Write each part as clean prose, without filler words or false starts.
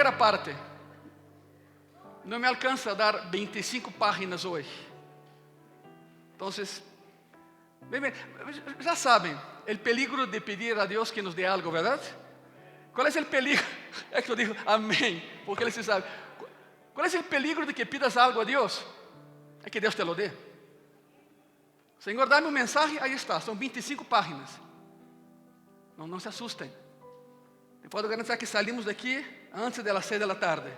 Primeira parte. Não me alcança a dar 25 páginas hoje. Então, já sabem, o peligro de pedir a Deus que nos dê algo, verdade? Qual é o peligro? É que eu digo amém, porque ele se sabe. Qual é o peligro de que pidas algo a Deus? É que Deus te lo dê. Senhor, dá-me um mensagem, aí está, são 25 páginas. Não se assustem. Eu posso garantir que salimos daqui antes das 6 da tarde.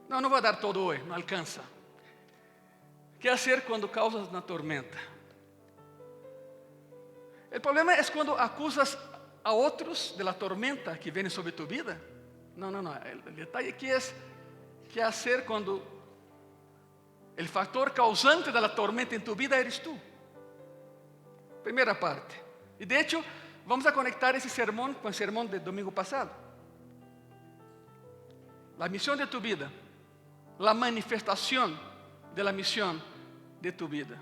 Não vou dar todo hoje, não alcança. O que fazer quando causas uma tormenta? O problema é quando acusas a outros da tormenta que vem sobre tu vida. Não. O detalhe aqui é que fazer quando o fator causante da tormenta em tu vida eres tu. Primeira parte. E de hecho, vamos a conectar esse sermão com o sermão de domingo passado. A missão de tu vida. A manifestação da missão de tu vida.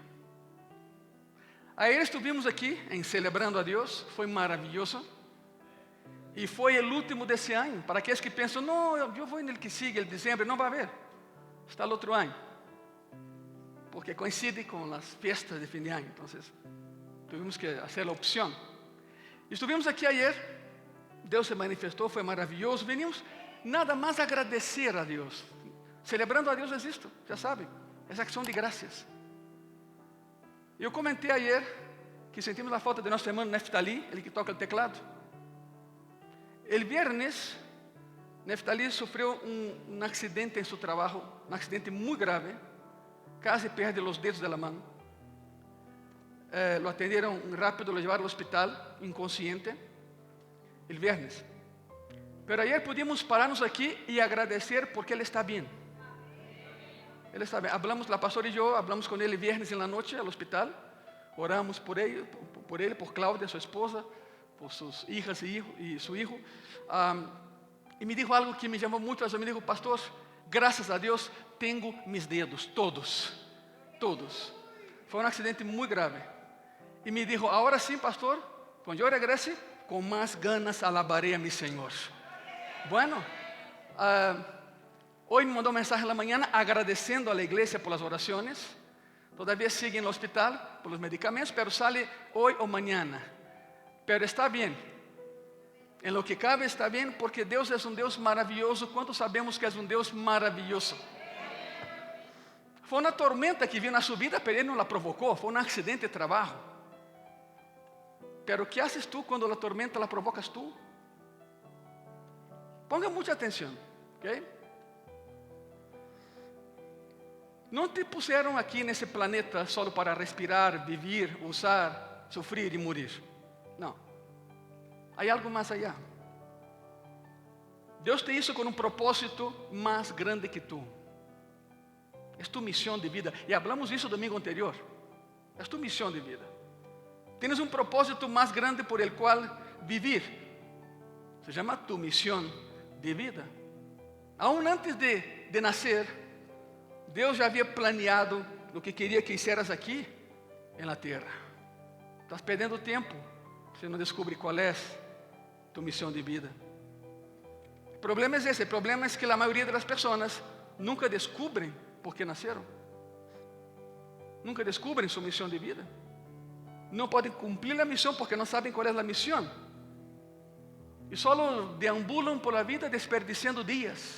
Ayer estuvimos aqui em Celebrando a Deus, foi maravilhoso. E foi o último desse ano. Para aqueles que pensam, não, eu vou no que sigue, el dezembro, não vai haver. Está o outro ano. Porque coincide com as festas de fim de ano. Então, tuvimos que fazer a opção. Estuvimos aqui ayer, Deus se manifestou, foi maravilhoso. Venimos nada mais agradecer a Deus. Celebrando a Deus é isto, já sabem, essa ação de graças. Eu comentei ayer que sentimos a falta de nosso irmão Neftali, ele que toca o teclado. El viernes, Neftali sofreu um acidente em seu trabalho, um acidente muito grave, quase perde os dedos da mão. Lo atenderam rápido, lo levaram ao hospital, inconsciente, el viernes. Pero ayer pudimos pararnos aqui e agradecer porque ele está bem. Ele está bem. Hablamos, a pastora e eu, hablamos com ele viernes na noite no hospital. Oramos por ele, por Cláudia, sua esposa, por suas hijas e seu filho. E me dijo algo que me chamou muito a atenção. Me dijo, pastor, graças a Deus, tenho mis dedos, todos. Foi um acidente muito grave. E me dijo, agora sim, pastor, quando eu regrese, com mais ganas alabaré a mi Senhor. Bueno, hoy me mandó un mensaje en la mañana agradeciendo a la iglesia por las oraciones. Todavía sigue en el hospital por los medicamentos, pero sale hoy o mañana. Pero está bien. En lo que cabe está bien, porque Deus es un Deus maravilloso. ¿Cuántos sabemos que es un Deus maravilloso? Fue una tormenta que vino a su vida, pero Él no la provocó. Fue un accidente de trabajo. Pero ¿qué haces tú cuando la tormenta la provocas tú? Ponga mucha atención, ¿ok? Não te puseram aqui nesse planeta só para respirar, viver, usar, sofrer e morrer. Não. Há algo mais allá. Deus te hizo com um propósito mais grande que tu. É tu missão de vida. E hablamos isso domingo anterior. É tu missão de vida. Tienes um propósito mais grande por el qual vivir. Se chama tu missão de vida. Aún antes de nascer, Deus já havia planeado o que queria que hicieras aqui na terra. Estás perdendo tempo se não descobre qual é tu missão de vida. O problema é esse. O problema é que a maioria das pessoas nunca descobrem por que nasceram. Nunca descobrem sua missão de vida. Não podem cumprir a missão porque não sabem qual é a missão. E só deambulam por a vida desperdiciando dias,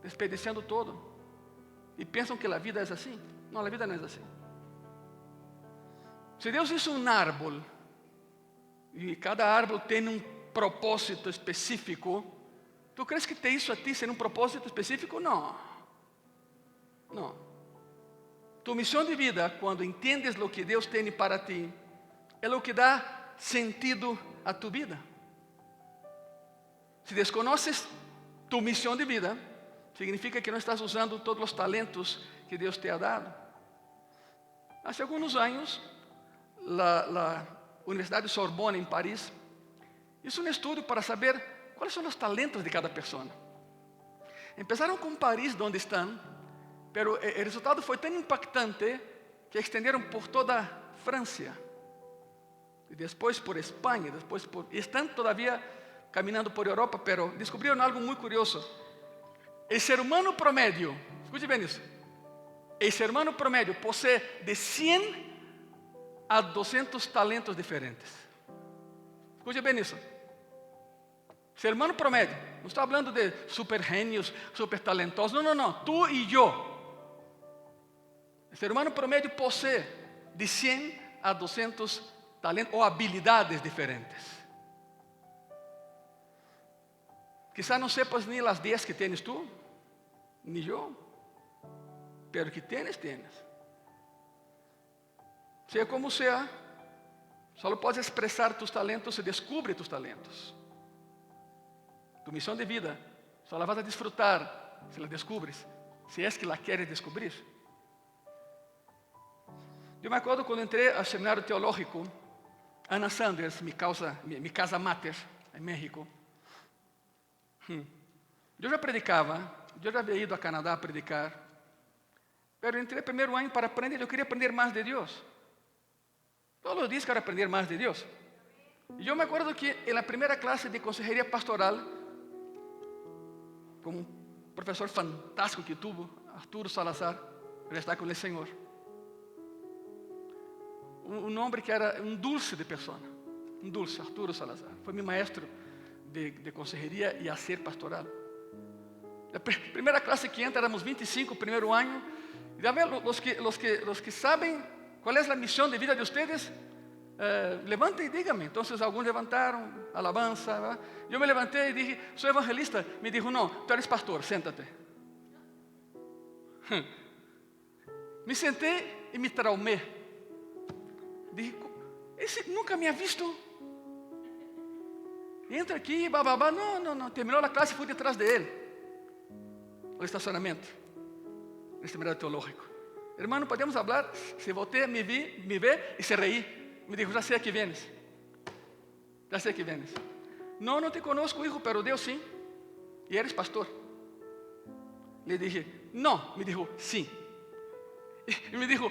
desperdiciando todo. E pensam que a vida é assim. Não, a vida não é assim. Se Deus hizo um árbol, e cada árbol tem um propósito específico, tu crees que te hizo a ti sem um propósito específico? Não. Não. Tu missão de vida, quando entendes o que Deus tem para ti, é o que dá sentido a tu vida. Se desconoces tu missão de vida, significa que não estás usando todos os talentos que Deus te ha dado. Há alguns anos, a Universidade Sorbonne em Paris hizo um estudo para saber quais são os talentos de cada pessoa. Empezaram com Paris, onde estão, mas o resultado foi tão impactante que estenderam por toda a França, e depois por Espanha, estão todavía caminhando por Europa, pero descubrieron algo muy curioso. El ser humano promedio, escuche bien eso, el ser humano promedio posee de 100 a 200 talentos diferentes. Escuche bien eso. Ser humano promedio, no estoy hablando de super genios, super talentosos, no, tú y yo. El ser humano promedio posee de 100 a 200 talentos o habilidades diferentes. Quizá no sepas ni las 10 que tienes tú, ni yo, pero que tienes. Sea como sea, solo puedes expresar tus talentos y descubre tus talentos. Tu misión de vida, solo la vas a disfrutar si la descubres, si es que la quieres descubrir. Yo me acuerdo cuando entré al seminario teológico, Anna Sanders, mi casa mater en México. Yo já predicava, eu já havia ido a Canadá a predicar, pero entrei no primeiro ano para aprender, eu queria aprender mais de Deus. Todos os dias quero aprender mais de Deus. E eu me acordo que na primeira classe de consejeria pastoral, com um professor fantástico que tuvo, Arturo Salazar, ele está com o Senhor. Um homem que era um dulce de pessoa, Arturo Salazar. Foi meu maestro de consejeria e hacer pastoral. La primeira classe que entra, éramos 25, primeiro ano. E los que sabem qual é a missão de vida de ustedes, levantem e díganme. Então, alguns levantaram, alabanza. ¿verdad? Eu me levantei e dije, sou evangelista. Me dijo, não, tu eres pastor, siéntate. Me sentei e me traumé. Dije, esse nunca me ha visto. Entra aqui, bababá. Não. Terminou a classe e fui detrás dele. O estacionamento. No seminário teológico. Hermano, podemos falar? Se voltei, me vê e se reí. Me dijo, já sei que vienes. Não te conozco, hijo, pero Deus sim. E eres pastor. Le dije, não. Me dijo, sim. E me dijo,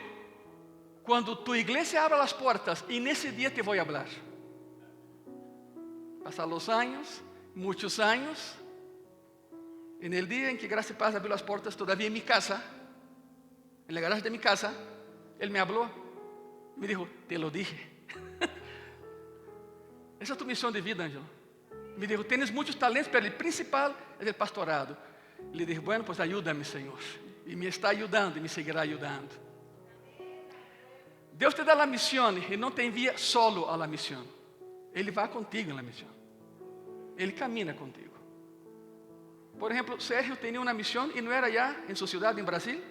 quando tu igreja abra as portas, e nesse dia te vou falar. Pasaram os anos, muitos anos, e no dia em que Graça e Paz abriu as portas, todavía em minha casa, en la garagem de minha casa, ele me falou, me dijo, te lo dije. Essa é tu missão de vida, Ângelo. Me dijo, tienes muitos talentos, pero o principal é o pastorado. Le dije, bueno, pues ayúdame, Senhor. E me está ajudando e me seguirá ajudando. Deus te dá a missão e não te envia solo a la missão. Ele vai contigo na missão. Ele camina contigo. Por exemplo, Sérgio tinha uma missão e não era já em sua cidade, em Brasil.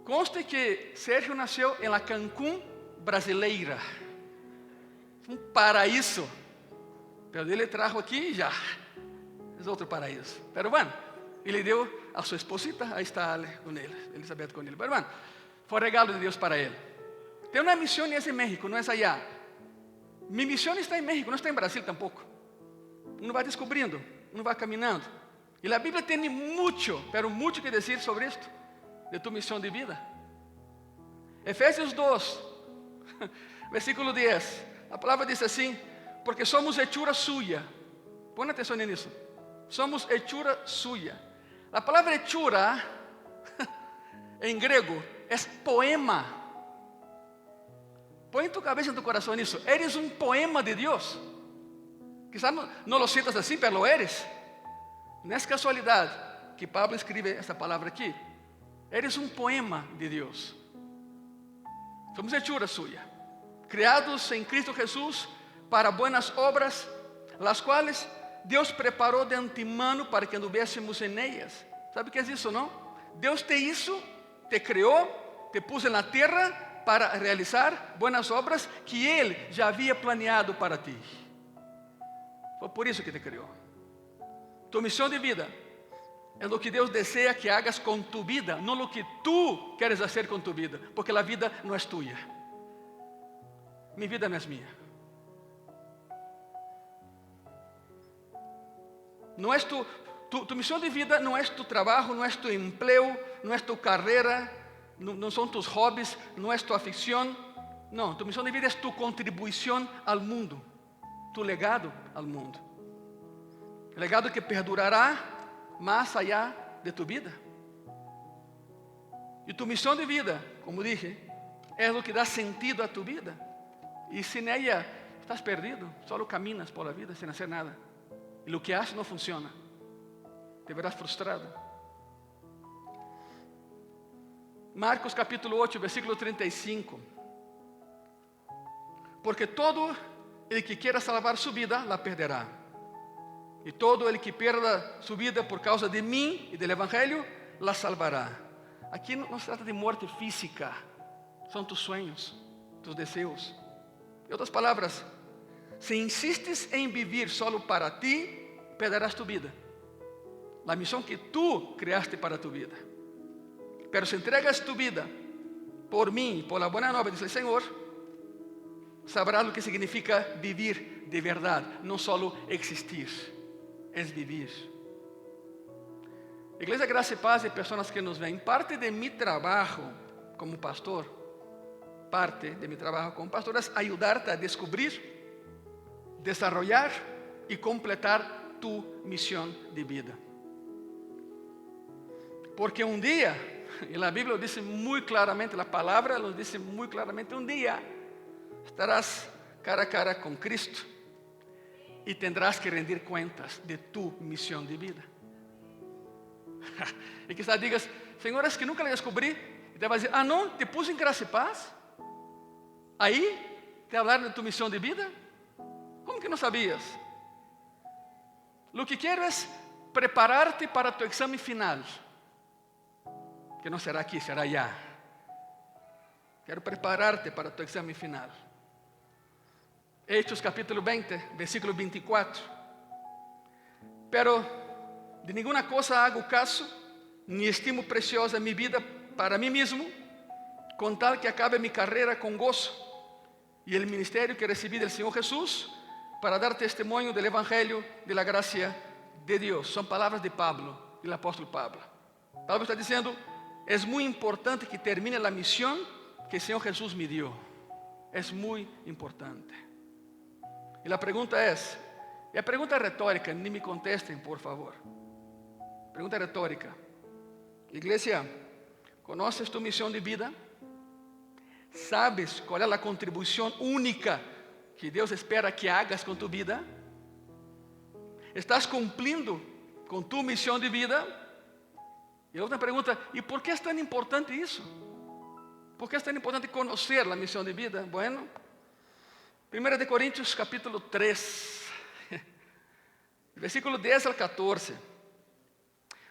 Conste que Sérgio nasceu em la Cancún brasileira. Um paraíso. Pero ele trajo aqui e já. É outro paraíso. Pero bueno, ele deu a sua esposita, aí está com ele, Elizabeth com ele. Pero bueno, foi regalo de Deus para ele. Tem uma missão em México, não é allá. Minha missão está em México, não está em Brasil tampouco. Uno vai descobrindo, uno vai caminhando. E a Bíblia tem muito, pero muito que dizer sobre isto, de tu missão de vida. Efésios 2, versículo 10. A palavra diz assim, porque somos hechura suya. Põe atenção nisso. Somos hechura suya. A palavra hechura, em grego, é poema. Põe tu cabeça em tu coração nisso. Eres um poema de Deus. Quizás não lo sientas assim, pero lo eres. Não é casualidade que Pablo escreve essa palavra aqui. Eres um poema de Deus. Somos hechura suya, criados em Cristo Jesús para buenas obras, las quais Deus preparou de antemano para que anduviésemos en ellas. ¿Sabe o que é isso, não? Deus te hizo, te criou, te puso na terra para realizar buenas obras que Ele já havia planeado para ti. Foi por isso que te criou. Tu missão de vida é o que Deus deseja que hagas com tu vida, não o que tu queres fazer com tu vida, porque a vida não é tua. Minha vida não é minha. Não é tu missão de vida não é tu trabalho, não é tu emprego, não é tu carreira, não são tus hobbies, não é tu afición. Não, tu missão de vida é tu contribuição ao mundo. tu legado al mundo. Legado que perdurará más allá de tu vida. E tu missão de vida, como dije, é o que dá sentido a tu vida. E sem ela, estás perdido. Solo caminas por la vida sem fazer nada. E o que haces não funciona. Te verás frustrado. Marcos capítulo 8, versículo 35. Porque todo el que quiera salvar su vida, la perderá. Y todo el que pierda su vida por causa de mí y del Evangelio, la salvará. Aqui não se trata de morte física. São tus sueños, tus deseos. Em outras palavras, se insistes em vivir solo para ti, perderás tu vida. A missão que tu criaste para tu vida. Pero se entregas tu vida por mim, por la buena nueva, dice el Señor, sabrás lo que significa vivir de verdade, não solo existir, es vivir. Igreja Graça e Paz e pessoas que nos veem, parte de mi trabalho como pastor, es ayudarte a descobrir, desarrollar e completar tu missão de vida. Porque um dia, e a Bíblia diz muito claramente, a palavra nos diz muito claramente, um dia estarás cara a cara com Cristo e tendrás que rendir cuentas de tu missão de vida. E quizás digas, Senhor, es que nunca la descobri. E te vai dizer, não, te puse em graça e paz. Aí te hablaram de tu missão de vida. Como que não sabias? Lo que quero es prepararte para tu exame final. Que não será aqui, será allá. Quero prepararte para tu exame final. Hechos capítulo 20, versículo 24. Pero de nenhuma coisa hago caso, ni estimo preciosa mi vida para mí mismo, con tal que acabe mi carrera con gozo y el ministerio que recibí del Señor Jesús para dar testimonio del Evangelio de la gracia de Dios. Son palabras de Pablo, del apóstol Pablo. Pablo está diciendo, es muy importante que termine la misión que el Señor Jesús me dio. Es muy importante. Y la pregunta es, y la pregunta retórica, ni me contesten, por favor. Pergunta retórica. Igreja, ¿conoces tu missão de vida? ¿Sabes qual é a contribuição única que Deus espera que hagas com tu vida? ¿Estás cumprindo com tu missão de vida? E outra pergunta, ¿e por que é tão importante isso? ¿Por que é tão importante conhecer a missão de vida? Bueno, 1 de Coríntios capítulo 3, versículo 10 al 14.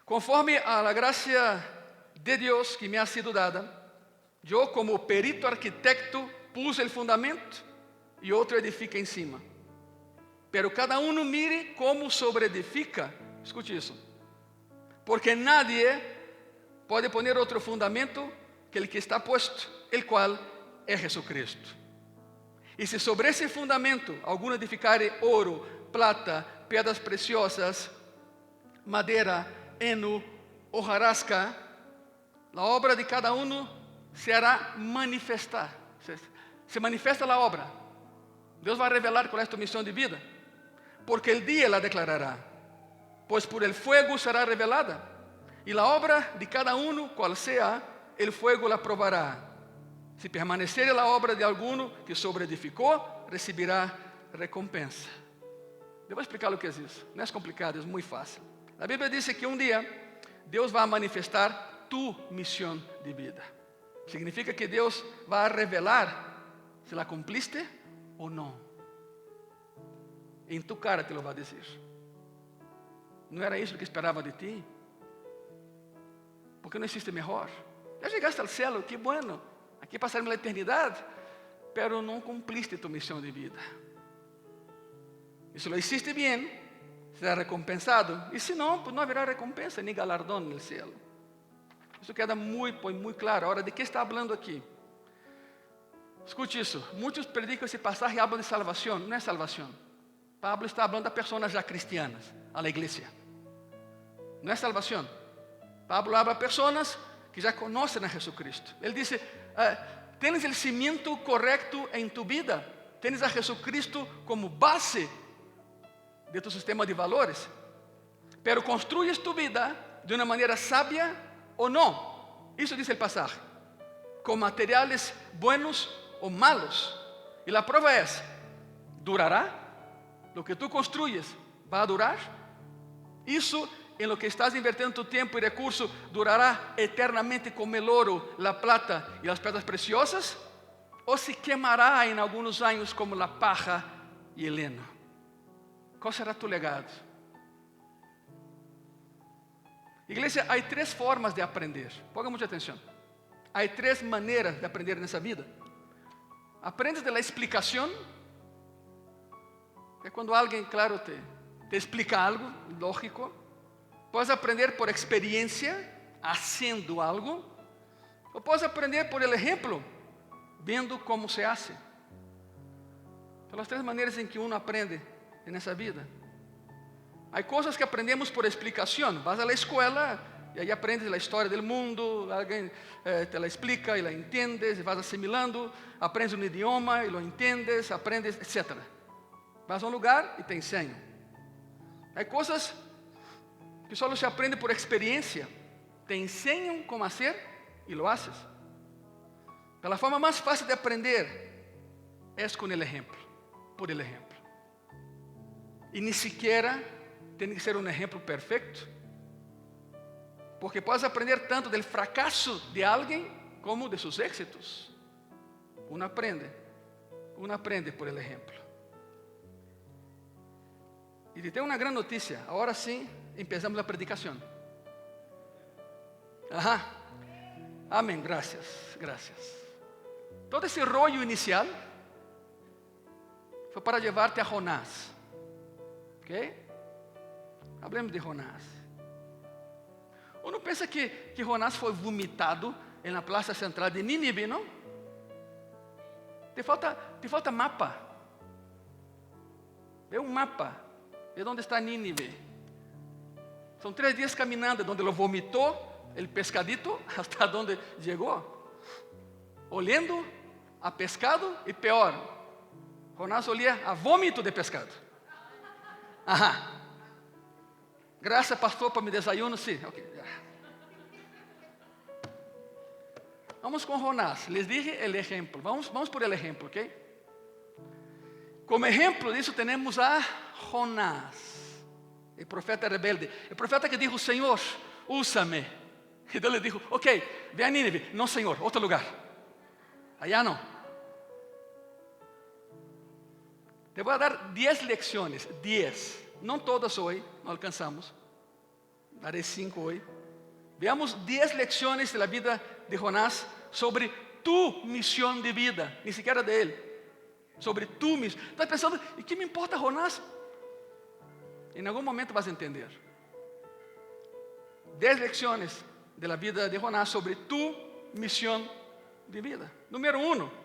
Conforme a la gracia de Dios que me ha sido dada, yo como perito arquitecto puse el fundamento y otro edifica encima. Pero cada uno mire cómo sobreedifica. Escute isso. Porque nadie pode poner outro fundamento que el que está puesto, el cual é Jesucristo. E se sobre esse fundamento alguno edificare ouro, plata, pedras preciosas, madeira, heno, hojarasca, a obra de cada um se hará manifestar. Se manifesta a obra. Deus vai revelar qual é a tua missão de vida. Porque el día la declarará. Pues por el fuego será revelada. Y la obra de cada uno, cual sea, el fuego la probará. Si permaneciere la obra de alguno que sobreedificou, recibirá recompensa. Eu vou explicar o que é isso. Não é complicado, é muito fácil. A Bíblia diz que um dia Deus vai manifestar tu missão de vida. Significa que Deus vai revelar se la cumpliste ou não. Em tu cara te lo vai dizer. Não era isso que esperava de ti? Porque não existe melhor. Já chegaste ao céu, que bueno. Aqui passaremos a eternidade, pero não cumpliste tu missão de vida. E se lo hiciste bem, será recompensado. E se não, pues não haverá recompensa nem galardão no céu. Isso queda muito claro. Agora, de que está falando aqui? Escute isso. Muitos predicam esse passagem e falam de salvação. Não é salvação. Pablo está falando a pessoas já cristianas, a la igreja. Não é salvação. Pablo habla a pessoas que já conhecem a Jesucristo. Ele diz, tens o cimiento correto em tu vida. tienes a Jesucristo como base de tu sistema de valores, pero construyes tu vida de una manera sabia o no. Eso dice el pasaje. Con materiales buenos o malos. Y la prueba es, ¿durará? Lo que tú construyes, ¿va a durar? Eso en lo que estás invirtiendo tu tiempo y recursos, ¿durará eternamente como el oro, la plata y las piedras preciosas? ¿O se quemará en algunos años como la paja y el heno? ¿Cuál será tu legado? Iglesia, hay tres formas de aprender. Ponga mucha atención. Hay tres maneras de aprender en esa vida. Aprendes de la explicación. É quando alguém, claro, te explica algo lógico. Puedes aprender por experiência, haciendo algo. Ou puedes aprender por el ejemplo, vendo como se hace. São as três maneiras em que uno aprende nessa vida. Há coisas que aprendemos por explicação. Vas à escola e aí aprendes a história do mundo. Alguém te la explica e la entendes. E vas assimilando. Aprendes um idioma e lo entendes. Aprendes, etc. Vas a um lugar e te ensinam. Há coisas que só se aprende por experiência. Te ensinam como fazer e lo haces. Pero a forma mais fácil de aprender é com o exemplo, por el ejemplo. E nem sequer tem que ser um exemplo perfeito, porque podes aprender tanto do fracasso de alguém como de seus éxitos. Uno aprende por el ejemplo. E te tenho uma grande notícia. Agora sim, empezamos a predicação. Ajá. Amém. Gracias. Todo esse rollo inicial foi para llevarte a Jonás. ¿Ok? Hablemos de Jonás. Uno pensa que Jonás foi vomitado na praça central de Nínive, não? Te falta mapa. Vê um mapa. Vê onde está Nínive. São 3 dias caminhando, onde ele vomitou o pescadito, hasta onde chegou. Olhando a pescado e pior, Jonás olhia a vômito de pescado. Ajá. Graças, pastor, para mi desayuno, sim. Okay. Vamos com Jonás. Les dije el ejemplo. Vamos por el ejemplo, ¿ok? Como ejemplo disso, temos a Jonás, o profeta rebelde. O profeta que dijo, Senhor, úsame. E Deus lhe dijo, ok, ve a Nínive. Não, Senhor, outro lugar. Allá não. Te vou dar 10 lecciones. 10. Não todas hoje, não alcançamos. Daré 5 hoje. Veamos 10 lecciones de la vida de Jonás sobre tu misión de vida, ni siquiera de él. Sobre tu misión. Estás pensando, ¿y qué me importa Jonás? En algún momento vas a entender. 10 lecciones de la vida de Jonás sobre tu misión de vida. Número 1.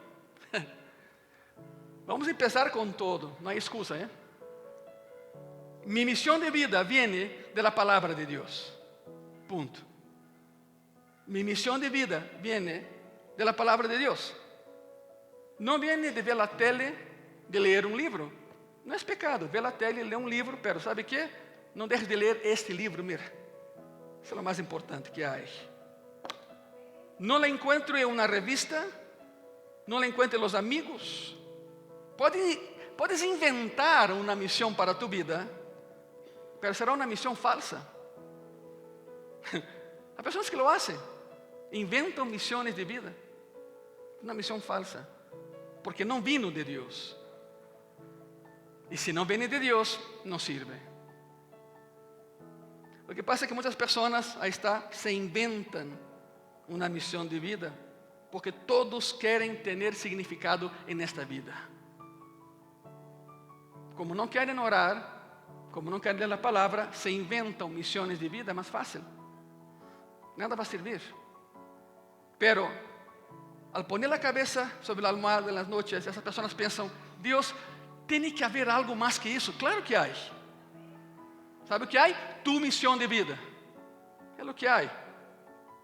Vamos a empezar con todo, no hay excusa, ¿eh? Mi misión de vida viene de la palabra de Dios. Punto. Mi misión de vida viene de la palabra de Dios. No viene de ver la tele, de leer un libro. No es pecado ver la tele y leer un libro, pero ¿sabe qué? No dejes de leer este libro, mira. Eso es lo más importante que hay. No la encuentro en una revista, no la encuentro en los amigos. Puedes inventar una misión para tu vida, pero será una misión falsa. Há pessoas que lo hacen, inventam missões de vida, uma missão falsa, porque não vino de Deus. E se não vem de Deus, não sirve. O que passa é que muitas pessoas aí está, se inventam uma missão de vida, porque todos querem ter significado nesta vida. Como não querem orar, como não querem ler a palavra, se inventam missões de vida, é mais fácil. Nada vai servir. Pero, al poner a cabeça sobre a almofada nas noites, essas pessoas pensam, Deus, tem que haver algo mais que isso. Claro que há. Sabe o que há? Tu missão de vida. É o que há.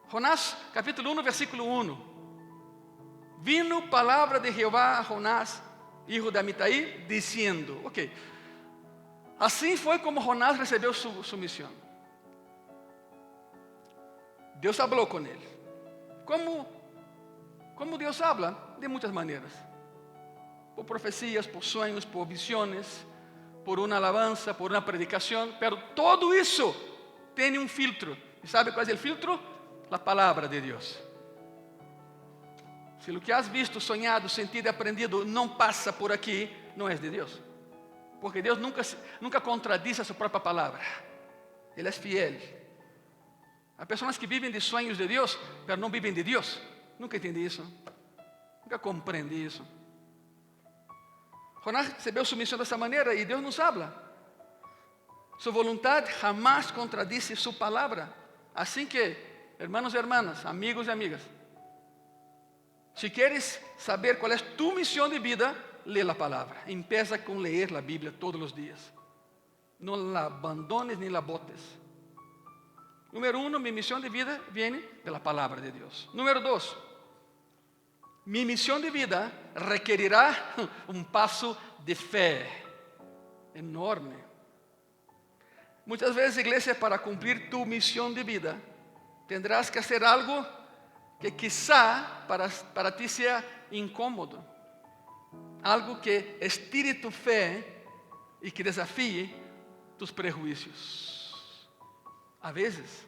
Jonás, capítulo 1, versículo 1. Vino palavra de Jeová a Jonás, hijo de Amitai, diciendo. Ok. Assim foi como Jonás recebeu sua missão. Deus falou com ele. Como Deus habla? De muitas maneiras. Por profecias, por sonhos, por visiones, por uma alabanza, por uma predicação. Pero todo isso tem um filtro. E sabe qual é o filtro? A palavra de Deus. Se o que has visto, sonhado, sentido e aprendido não passa por aqui, não é de Deus. Porque Deus nunca contradiz a sua própria palavra. Ele é fiel. Há pessoas que vivem de sonhos de Deus, mas não vivem de Deus. Nunca entendi isso. Nunca compreendi isso. Jonás recebeu sua missão dessa maneira e Deus nos habla. Sua vontade jamais contradiz sua palavra. Assim que, hermanos e hermanas, amigos e amigas, se queres saber qual é tu missão de vida, lê a palavra. Empieza com ler a Bíblia todos os dias. Não la abandones nem la botes. Número 1, minha missão de vida vem pela palavra de Deus. Número 2, minha missão de vida requerirá passo de fé enorme. Muitas vezes, igreja, para cumprir tu missão de vida, tendrás que fazer algo que quizá para ti seja incômodo. Algo que estire tu fé e que desafie tus prejuízos. A vezes,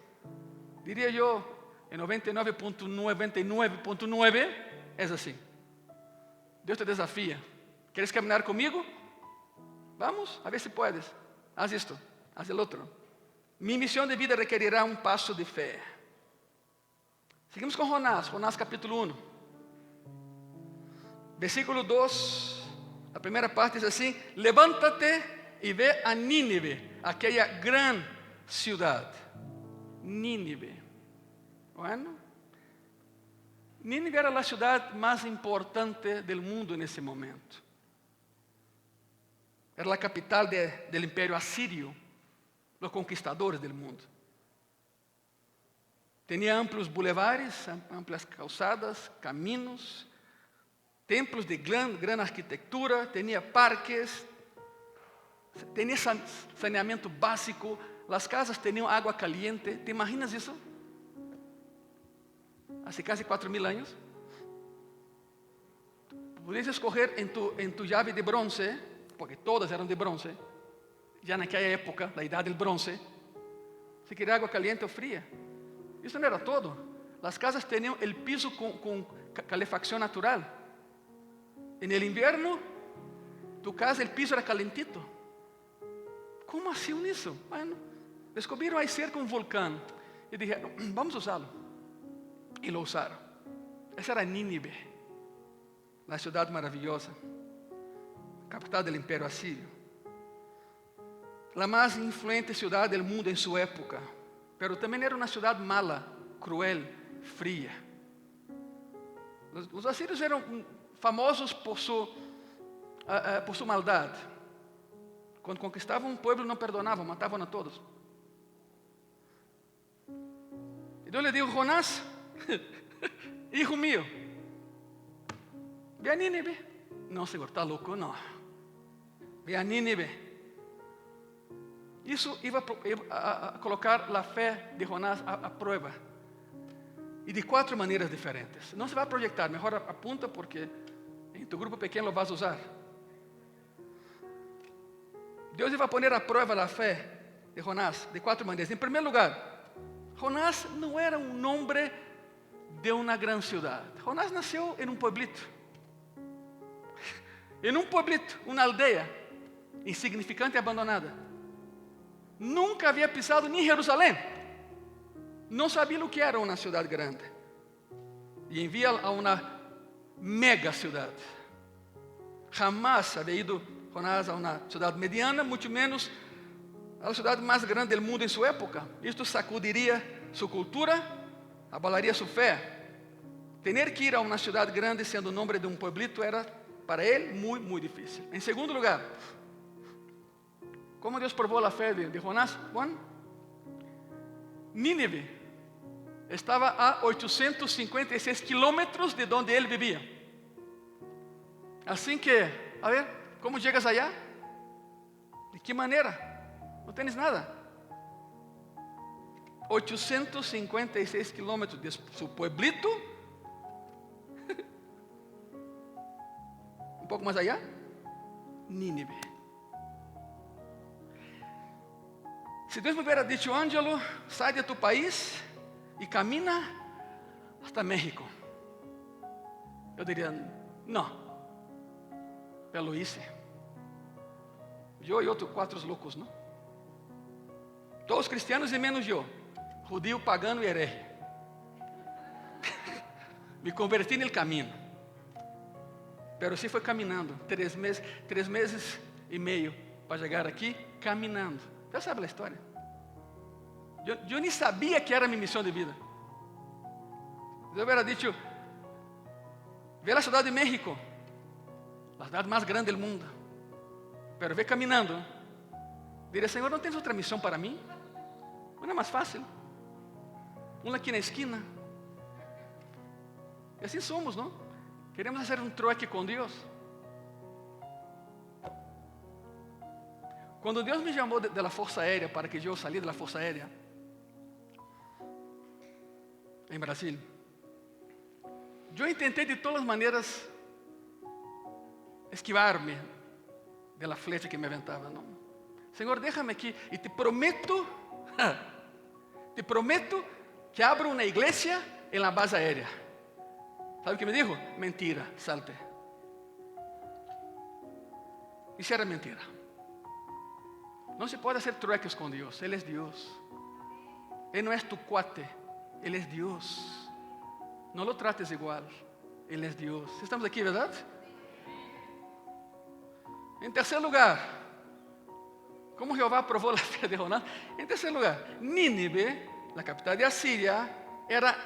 diria eu, em 99.99.9, é assim. Deus te desafia. ¿Queres caminhar comigo? Vamos, a ver se puedes. Haz isto, haz el outro. Mi missão de vida requerirá passo de fé. Seguimos com Jonás capítulo 1. Versículo 2, a primeira parte diz assim: levanta-te e ve a Nínive, aquela grande cidade. Nínive. Bueno, Nínive era a cidade mais importante do mundo nesse momento. Era a capital do Império Assírio, os conquistadores do mundo. Tinha amplos bulevares, amplas calçadas, caminhos, templos de grande arquitetura, tinha parques, tinha saneamento básico, as casas tinham água caliente. ¿Te imaginas isso? Há quase 4.000 anos. Podias escolher em tu llave de bronze, porque todas eram de bronze, já naquela época, da idade do bronze, se queria água caliente ou fria. Isso não era todo. As casas tinham o piso com calefacção natural. En el invierno, tu casa, el piso era calentito. Como assim isso? Bueno, descobriram aí cerca um vulcão e disseram, vamos usá-lo. E lo usaram. Essa era Nínive, a cidade maravilhosa, capital do Império Assírio. A mais influente cidade do mundo em sua época, mas também era uma cidade mala, cruel, fria. Os assírios eram famosos por sua maldade. Quando conquistavam um povo, não perdonavam, matavam a todos. E Deus lhe disse: Jonás, hijo mío, ve a Nínive. Não, Senhor, está louco? Não. Ve a Nínive. Isso ia a colocar a fé de Jonás à prova. E de 4 maneiras diferentes. Não se vai projetar, melhor apunta porque em tu grupo pequeno lo vas a usar. Deus vai pôr à prova a fé de Jonás de 4 maneiras. Em primeiro lugar, Jonás não era um nome de uma grande cidade. Jonás nasceu em um pueblito. Em um pueblito, uma aldeia insignificante e abandonada. Nunca havia pisado nem Jerusalém. Não sabia o que era uma cidade grande. E envia a uma mega cidade. Jamás havia ido Jonás a uma cidade mediana, muito menos a cidade mais grande do mundo em sua época. Isto sacudiria sua cultura, abalaria sua fé. Ter que ir a uma cidade grande sendo o nome de um pueblito era para ele muito difícil. Em segundo lugar, como Deus provou a fé de Jonás? Bueno, Nínive estava a 856 quilômetros de onde ele vivia. Assim que A ver, ¿cómo llegas allá? ¿De qué manera? No tienes nada. 856 kilómetros de su pueblito, un poco más allá, Nínive. Si Dios me hubiera dicho, Ángelo, sal de tu país y camina hasta México, yo diría, no, ya lo hice. Yo y otros 4 locos, ¿no? Todos cristianos y menos yo, judío, pagano y hereje. Me convertí en el camino. Pero sí fue caminando, 3 meses y medio para llegar aquí, caminando. Já sabe a história. Eu nem sabia que era minha missão de vida. Eu hubiera dicho, ve a Ciudad de México, a cidade mais grande do mundo, pero ve caminando. Diria, Senhor, não tens outra missão para mim? Não é mais fácil? Uma aqui na esquina. E assim somos, não? Queremos fazer um truque com Deus. Quando Deus me chamou da Força Aérea para que eu saísse da Força Aérea em Brasil, eu tentei de todas as maneiras esquivar-me da flecha que me aventava. Não? Senhor, déjame aqui e te prometo que abro uma igreja em la base aérea. ¿Sabe o que me dijo? Mentira, salte. Isso era mentira. Não se pode fazer truques com Deus. Ele é Deus. Ele não é tu cuate. Ele é Deus. Não lo trates igual. Ele é Deus. Estamos aqui, verdade? Em terceiro lugar, como Jeová provou a fé de Jonás? Em terceiro lugar, Nínive, a capital de Assíria, era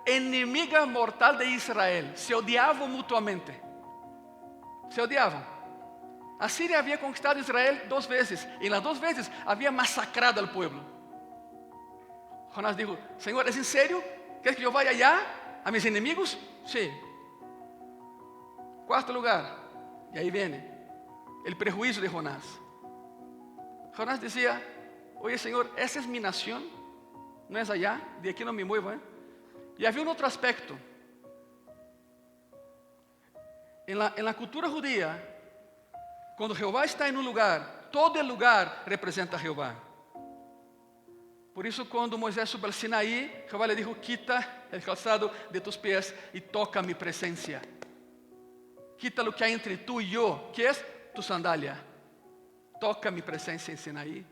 inimiga mortal de Israel. Se odiavam mutuamente. Se odiavam. A Síria havia conquistado Israel 2 vezes. E nas 2 vezes havia massacrado al pueblo. Jonás dijo, Senhor, ¿é em sério? ¿Queres que eu vá allá a mis inimigos? Sí. Quarto lugar, e aí vem o prejuízo de Jonás. Jonás dizia, oye Senhor, essa é minha nação, não é allá, de aqui não me muevo. E havia outro aspecto. En la cultura judía, quando Jeová está em lugar, todo lugar representa a Jeová. Por isso, quando Moisés subiu ao Sinaí, Jeová lhe disse, quita o calçado de tus pés e toca mi presencia. Quita lo que há entre tu e eu, que é tu sandália. Toca mi presencia em Sinaí.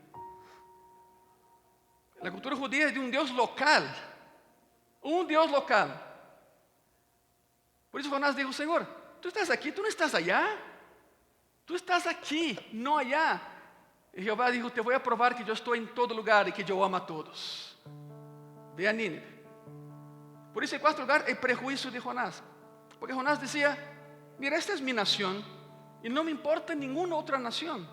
A cultura judía é de Deus local. Deus local. Por isso Jonás disse, Senhor, tu estás aqui, tu não estás allá. Tu estás aqui, não allá. E Jeová disse, te vou provar que eu estou em todo lugar e que eu amo a todos. Ve a Nínive. Por isso, em quarto lugar, o prejuízo de Jonás. Porque Jonás dizia, mira, esta é minha nação e não me importa nenhuma outra nação.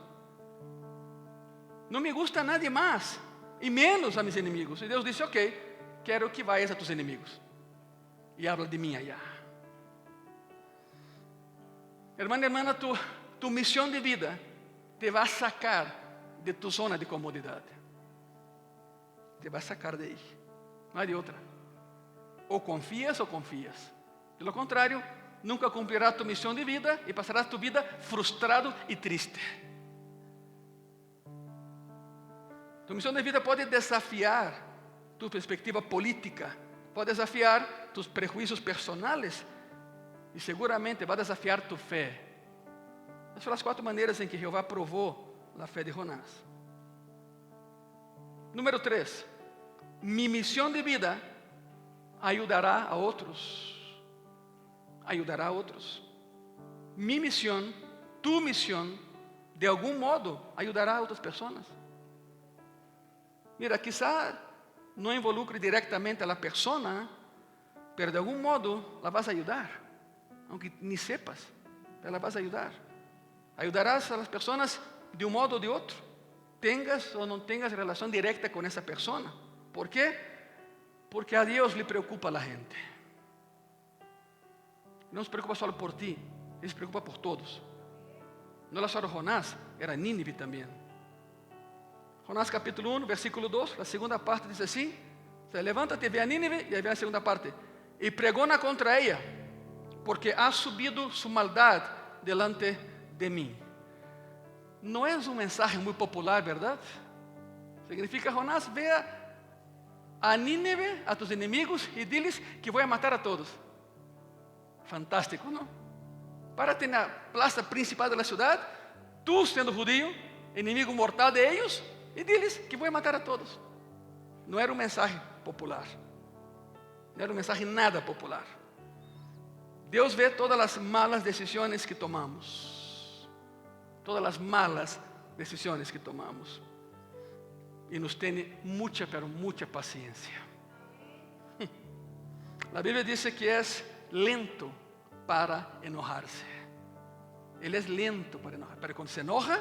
Não me gusta nadie mais, e menos a mis inimigos. E Deus disse, ok, quero que vayas a tus inimigos. E habla de mim allá. Hermana, tu missão de vida te vai sacar de tu zona de comodidade. Te vai sacar de aí. Não há de outra. Ou confias. De lo contrário, nunca cumprirás tu missão de vida e passarás tu vida frustrado e triste. Tu missão de vida pode desafiar tu perspectiva política, pode desafiar tus prejuízos personales e seguramente vai desafiar tu fé. Essas foram as 4 maneiras em que Jeová provou a fé de Jonás. Número 3. Mi missão de vida ajudará a outros. Ajudará a outros. Mi missão, tu missão, de algum modo, ajudará a outras pessoas. Mira, quizá não involucre diretamente a la persona, pero de algum modo la vas a ajudar, aunque ni sepas, pero la vas a ajudar. Ajudarás a las personas de um modo ou de outro, tengas ou não tengas relação direta com essa persona. ¿Por quê? Porque a Deus lhe preocupa a gente. Não se preocupa só por ti, Ele se preocupa por todos. No era solo Jonás, era Nínive también. Jonás capítulo 1, versículo 2, la segunda parte dice así: levántate, ve a Nínive, y ahí ve la segunda parte, y pregona contra ella, porque ha subido su maldad delante de mí. No es un mensaje muy popular, ¿verdad? Significa: Jonás, ve a Nínive, a tus enemigos, y diles que voy a matar a todos. Fantástico, ¿no? Párate en la plaza principal de la ciudad, tú siendo judío, enemigo mortal de ellos, y diles que voy a matar a todos. No era un mensaje popular. No era un mensaje nada popular. Dios ve todas las malas decisiones que tomamos. Todas las malas decisiones que tomamos. Y nos tiene mucha, pero mucha paciencia. La Biblia dice que es lento para enojarse. Él es lento para enojar, pero cuando se enoja,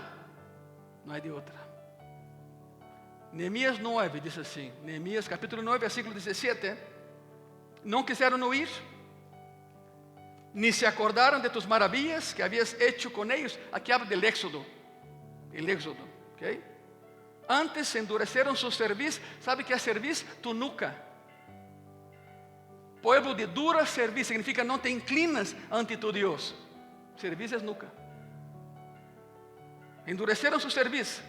no hay de otra. Neemías 9 dice así, Neemías capítulo 9, versículo 17: no quisieron oír, ni se acordaron de tus maravillas que habías hecho con ellos. Aquí habla del éxodo, el éxodo, ¿ok? Antes se endurecieron su cerviz. ¿Sabe qué es cerviz? Tu nuca. Pueblo de dura cerviz significa no te inclinas ante tu Dios. Cerviz es nuca. Endurecieron su cerviz,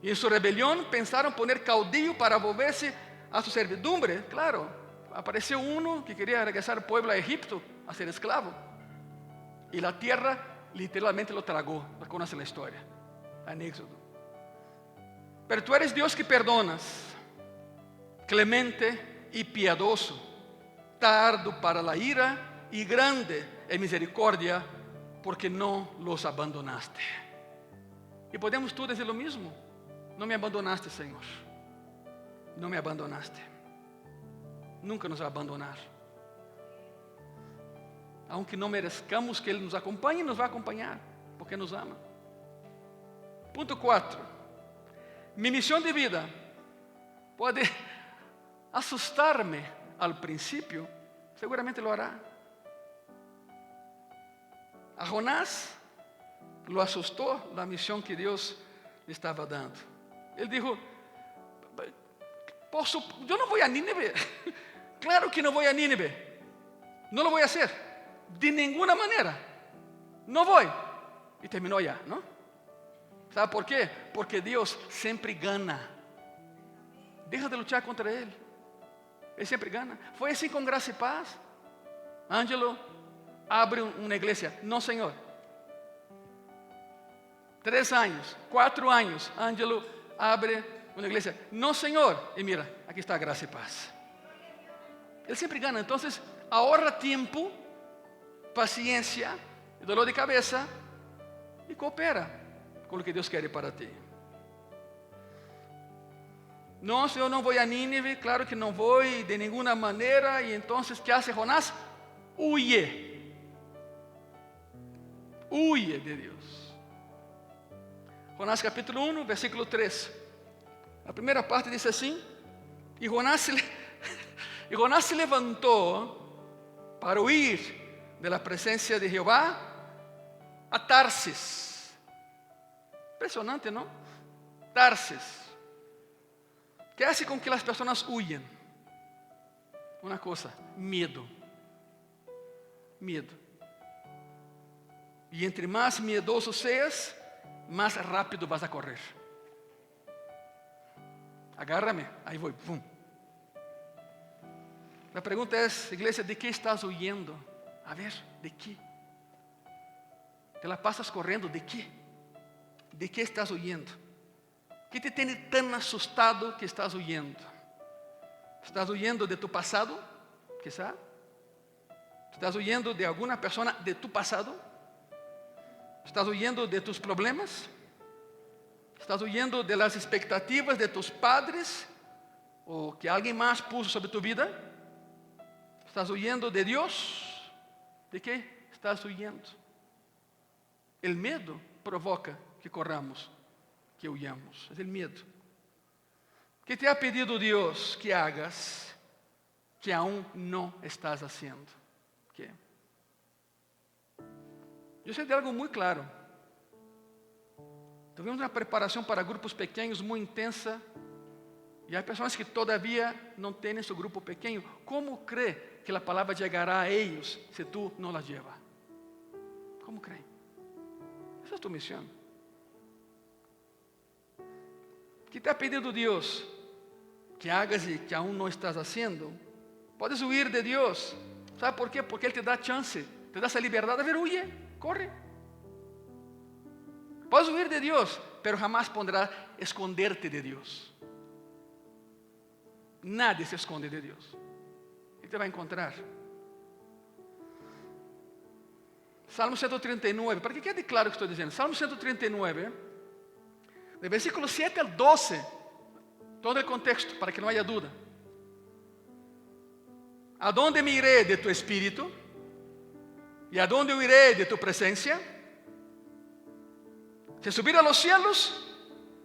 y en su rebelión pensaron poner caudillo para volverse a su servidumbre. Claro, apareció uno que quería regresar al pueblo a Egipto a ser esclavo, y la tierra literalmente lo tragó. Conocen la historia en Éxodo. Pero tú eres Dios que perdonas, clemente y piadoso, tardo para la ira y grande en misericordia, porque no los abandonaste. Y podemos tú decir lo mismo: no me abandonaste, Señor. No me abandonaste. Nunca nos va a abandonar. Aunque no merezcamos que Él nos acompañe, nos va a acompañar, porque nos ama. Punto 4. Mi misión de vida puede asustarme al principio, seguramente lo hará. A Jonás lo asustó la misión que Dios le estaba dando. Él dijo: yo no voy a Nínive. Claro que no voy a Nínive. No lo voy a hacer. De ninguna manera. No voy. Y terminó ya, ¿no? ¿Sabe por qué? Porque Dios siempre gana. Deja de luchar contra Él. Él siempre gana. Fue así con Gracia y Paz. Ángelo abre una iglesia. No, Señor. 3 años, 4 años, Ángelo abre una iglesia. No, Señor. Y mira, aquí está Gracia y Paz. Él siempre gana. Entonces, ahorra tiempo, paciencia, dolor de cabeza, y coopera con lo que Dios quiere para ti. No, Señor, no voy a Nínive. Claro que no voy de ninguna manera. Y entonces, ¿qué hace Jonás? Huye. Huye de Dios. Jonás capítulo 1, versículo 3. La primera parte dice así: y Jonás se levantó para huir de la presencia de Jehová a Tarsis. Impresionante, ¿no? Tarsis. ¿Qué hace con que las personas huyen? Una cosa: miedo. Miedo. Y entre más miedoso seas, más rápido vas a correr. Agárrame, ahí voy. ¡Pum! La pregunta es, iglesia, ¿de qué estás huyendo? A ver, ¿de qué? ¿Te la pasas corriendo? ¿De qué? ¿De qué estás huyendo? ¿Qué te tiene tan asustado que estás huyendo? ¿Estás huyendo de tu pasado? Quizá. ¿Estás huyendo de alguna persona de tu pasado? ¿Estás huyendo de tus problemas? ¿Estás huyendo de las expectativas de tus padres o que alguien más puso sobre tu vida? ¿Estás huyendo de Dios? ¿De qué estás huyendo? El miedo provoca que corramos, que huyamos. Es el miedo. ¿Qué te ha pedido Dios que hagas que aún no estás haciendo? ¿Qué? Yo sé de algo muy claro. Tuvimos uma preparação para grupos pequenos muito intensa. E há pessoas que todavia não têm seu grupo pequeno. Como crê que a palavra chegará a eles se tu não la llevas? Como crê? Essa é a tua missão. Que te ha pedido Deus que hagas e que aún não estás haciendo? Puedes huir de Deus. ¿Sabe por quê? Porque Ele te dá chance, te dá essa liberdade. A ver, huye, corre. Puedes huir de Deus, pero jamás podrás esconderte de Deus. Nadie se esconde de Deus. Ele te vai encontrar. Salmo 139, para que quede claro o que estou dizendo. Salmo 139, de versículo 7 al 12, todo o contexto, para que não haya dúvida. ¿A dónde me iré de tu espírito? ¿Y a dónde huiré de tu presencia? Si subir a los cielos,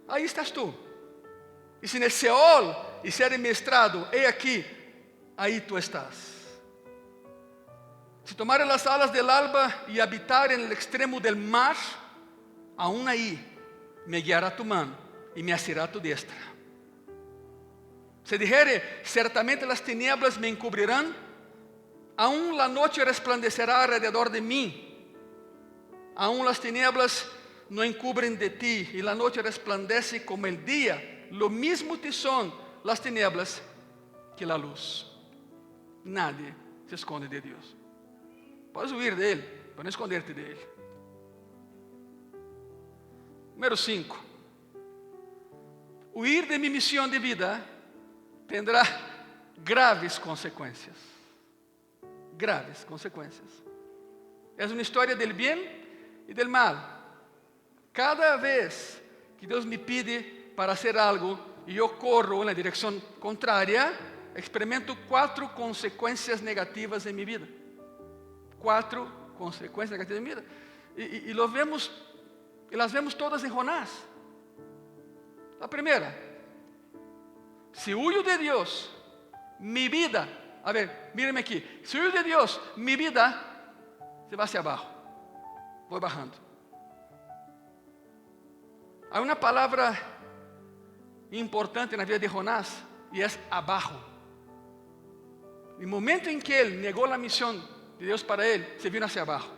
ahí estás tú. Y si en el Seol hiciere mi estrado, he aquí, ahí tú estás. Si tomare las alas del alba y habitar en el extremo del mar, aún ahí me guiará tu mano y me asirá tu diestra. Se dijere, ciertamente las tinieblas me encubrirán, aún la noche resplandecerá alrededor de mí. Aún las tinieblas no encubren de ti, y la noche resplandece como el día. Lo mismo te son las tinieblas que la luz. Nadie se esconde de Dios. Puedes huir de Él, pero no esconderte de Él. Número 5. Huir de mi misión de vida tendrá graves consequências. Graves consequências. É uma história del bem e del mal. Cada vez que Deus me pide para fazer algo e eu corro na direção contrária, experimento 4 consequências negativas em minha vida. 4 consequências negativas em minha vida. E las vemos todas em Jonás. A primeira, se huyo de Deus, mi vida, a ver, míreme aqui, se huyo de Deus, mi vida se vai hacia abaixo, vou bajando. Há uma palavra importante na vida de Jonás e é abaixo. No momento em que ele negou a missão de Deus para ele, se vino hacia abaixo.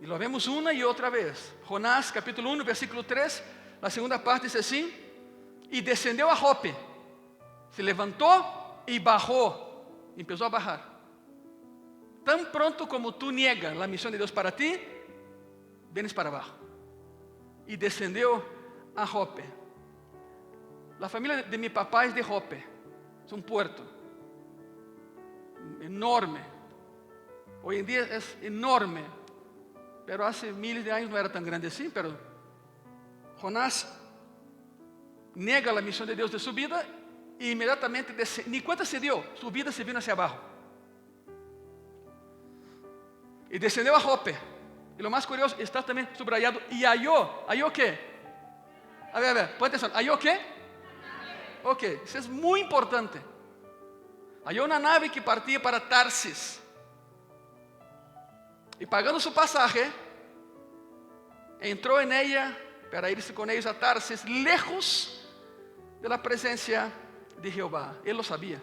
E lo vemos uma e outra vez. Jonás, capítulo 1, versículo 3, a segunda parte diz assim: e descendeu a Jope, se levantou e bajou, e começou a bajar. Tão pronto como tu niegas a missão de Deus para ti, vienes para abaixo. E descendeu a Jope. A família de meu papai é de Jope, é um puerto enorme. Hoje em dia é enorme, pero hace miles de anos não era tão grande assim. Pero Jonás nega a missão de Deus de sua vida e imediatamente, ni cuenta se dio, sua vida se vino hacia abaixo. E descendeu a Jope. E o mais curioso, está também subrayado, e halló quê? A ver, põe atenção, halló quê? Ok, isso é muito importante. Halló uma nave que partia para Tarsis. E pagando su pasaje, entrou em ella para irse com eles a Tarsis, lejos de la presencia de Jehová. Él lo sabía.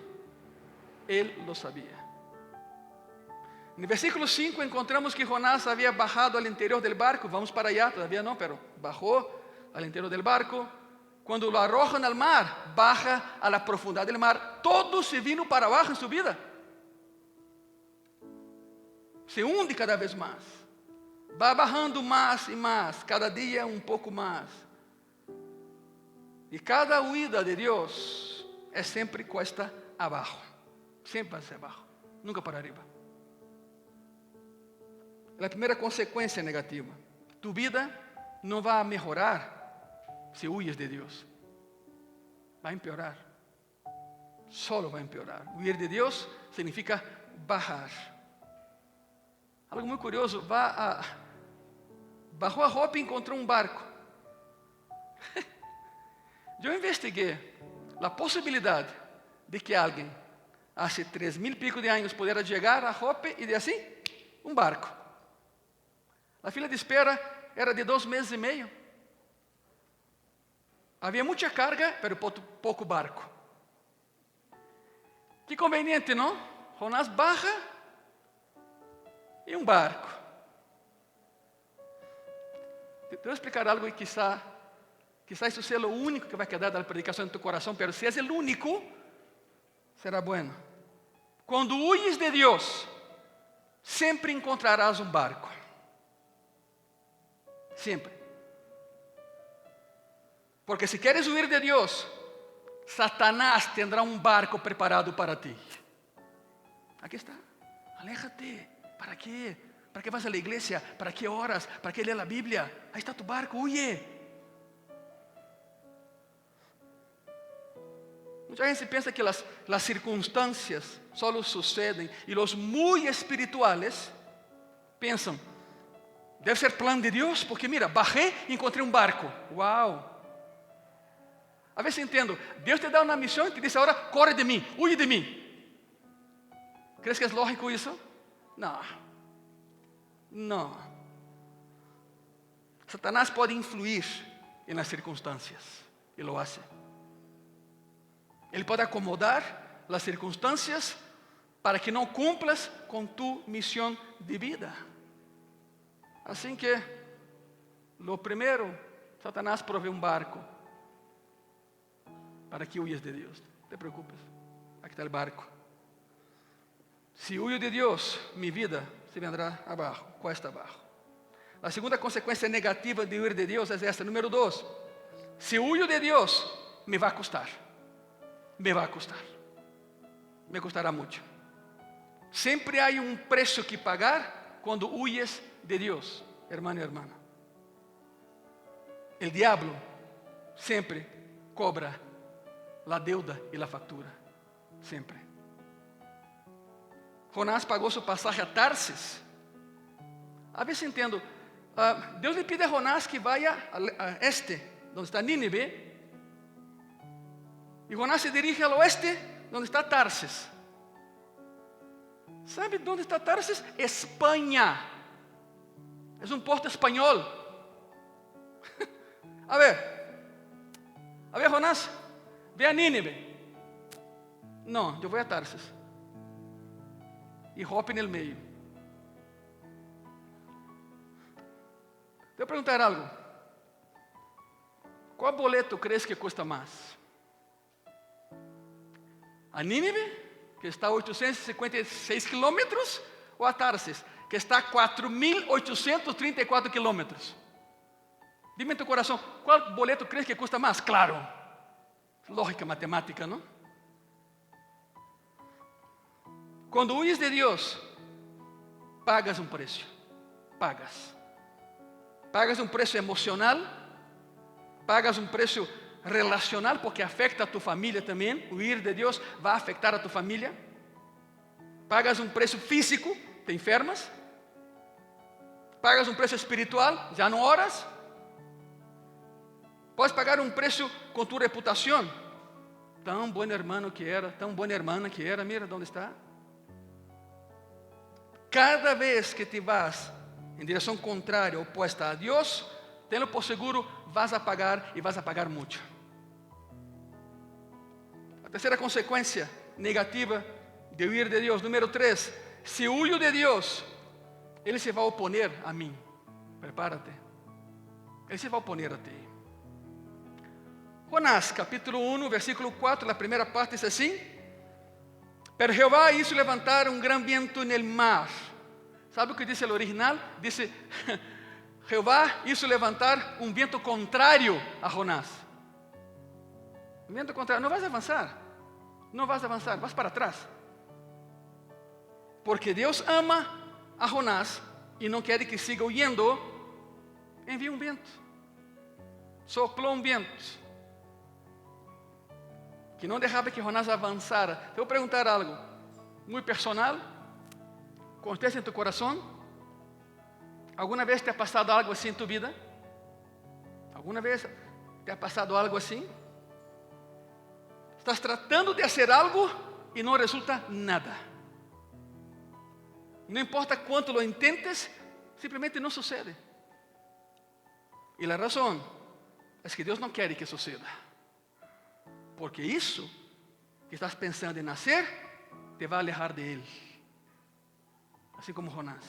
Él lo sabía. En el versículo 5 encontramos que Jonás había bajado al interior del barco. Vamos para allá, todavía no, pero bajó al interior del barco. Cuando lo arrojan al mar, baja a la profundidad del mar. Todo se vino para abajo en su vida. Se hunde cada vez más. Va bajando más y más, cada día un poco más. Y cada huida de Dios es siempre cuesta abajo. Siempre hacia abajo, nunca para arriba. La primera consecuencia negativa. Tu vida no va a mejorar si huyes de Dios. Va a empeorar. Solo va a empeorar. Huir de Dios significa bajar. Algo muito curioso, bajou a Jope e encontrou um barco. Eu investiguei a possibilidade de que alguém, há 3.000 pico de anos, pudesse chegar a Jope e de assim, um barco. A fila de espera era de 2 meses e meio. Havia muita carga, pero pouco barco. Que conveniente, não? Jonás baja e um barco. Vou explicar algo e quizás isso seja o único que vai quedar da predicação em tu coração, pero se é o único, será bueno. Quando huyes de Deus, sempre encontrarás um barco. Sempre. Porque se queres huir de Deus, Satanás tendrá um barco preparado para ti. Aqui está. Aléjate. ¿Para quê? ¿Para qué vas a la iglesia? ¿Para qué oras? ¿Para qué lees la Biblia? Ahí está tu barco, huye. Muita gente pensa que las circunstancias solo sucedem e os muy espirituales pensam, deve ser plano de Deus, porque mira, bajé e encontrei um barco. Uau! A vezes entendo, Deus te dá uma missão e te diz agora, corre de mim, huye de mim. ¿Crees que é lógico isso? Não. Satanás pode influir nas circunstâncias e lo hace. Ele pode acomodar as circunstâncias para que não cumplas com tu missão de vida. Assim que, lo primeiro, Satanás provê um barco para que huyas de Deus. Não te preocupes, aqui está o barco. Se huyo de Deus, minha vida se vendrá abaixo, cuesta abaixo. A segunda consequência negativa de huir de Deus é esta. Número 2, se huyo de Deus, me vai custar. Me vai custar. Me custará muito. Sempre há um preço que pagar quando huyes de Deus, hermano e hermana. O diabo sempre cobra a deuda e a factura. Sempre. Jonás pagou sua passagem a Tarsis. A vezes entendo, Deus lhe pide a Jonás que vá a este, onde está Nínive, e Jonás se dirige ao oeste, onde está Tarsis. ¿Sabe onde está Tarsis? Espanha. É um porto espanhol. A ver, Jonás, ve a Nínive. Não, eu vou a Tarsis. E Jope no meio. Vou perguntar algo. Qual boleto crees que custa mais? A Nínive, que está a 856 quilômetros, ou a Tarsis, que está a 4.834 quilômetros? Dime em tu coração, qual boleto crees que custa mais? Claro, lógica matemática, não? Quando huyes de Deus, pagas um preço. Pagas um preço emocional, pagas um preço relacional, porque afeta a tu família também. Huir de Deus vai afetar a tu família. Pagas um preço físico, te enfermas. Pagas um preço espiritual, já não oras. Podes pagar um preço com tu reputação. Tão bom irmão que era, tão boa irmã que era, mira onde está. Cada vez que te vas em direção contrária, oposta a Deus, tenho por seguro, vas a pagar e vas a pagar muito. A terceira consequência negativa de huir de Deus, número 3, se huyo de Deus, Ele se vai oponer a mim. Prepárate. Ele se vai oponer a ti. Jonás, capítulo 1, versículo 4, a primeira parte diz assim: Pero Jehová hizo levantar um gran viento en el mar. ¿Sabe o que dice el original? Dice, Jehová hizo levantar um viento contrário a Jonás. Um viento contrário. Não vas a avançar. Não vas a avançar, vas para trás. Porque Deus ama a Jonás e não quer que siga huyendo. Envia um vento. Soplou um vento que não deixava que Jonás avançara. Eu vou perguntar algo muito personal. Acontece em tu coração? Alguma vez te ha passado algo assim em tu vida? Alguma vez te ha passado algo assim? Estás tratando de fazer algo e não resulta nada. Não importa quanto lo intentes, simplesmente não sucede. E a razão é que Deus não quer que suceda. Porque isso que estás pensando em nascer, te vai alejar de Ele. Assim como Jonás.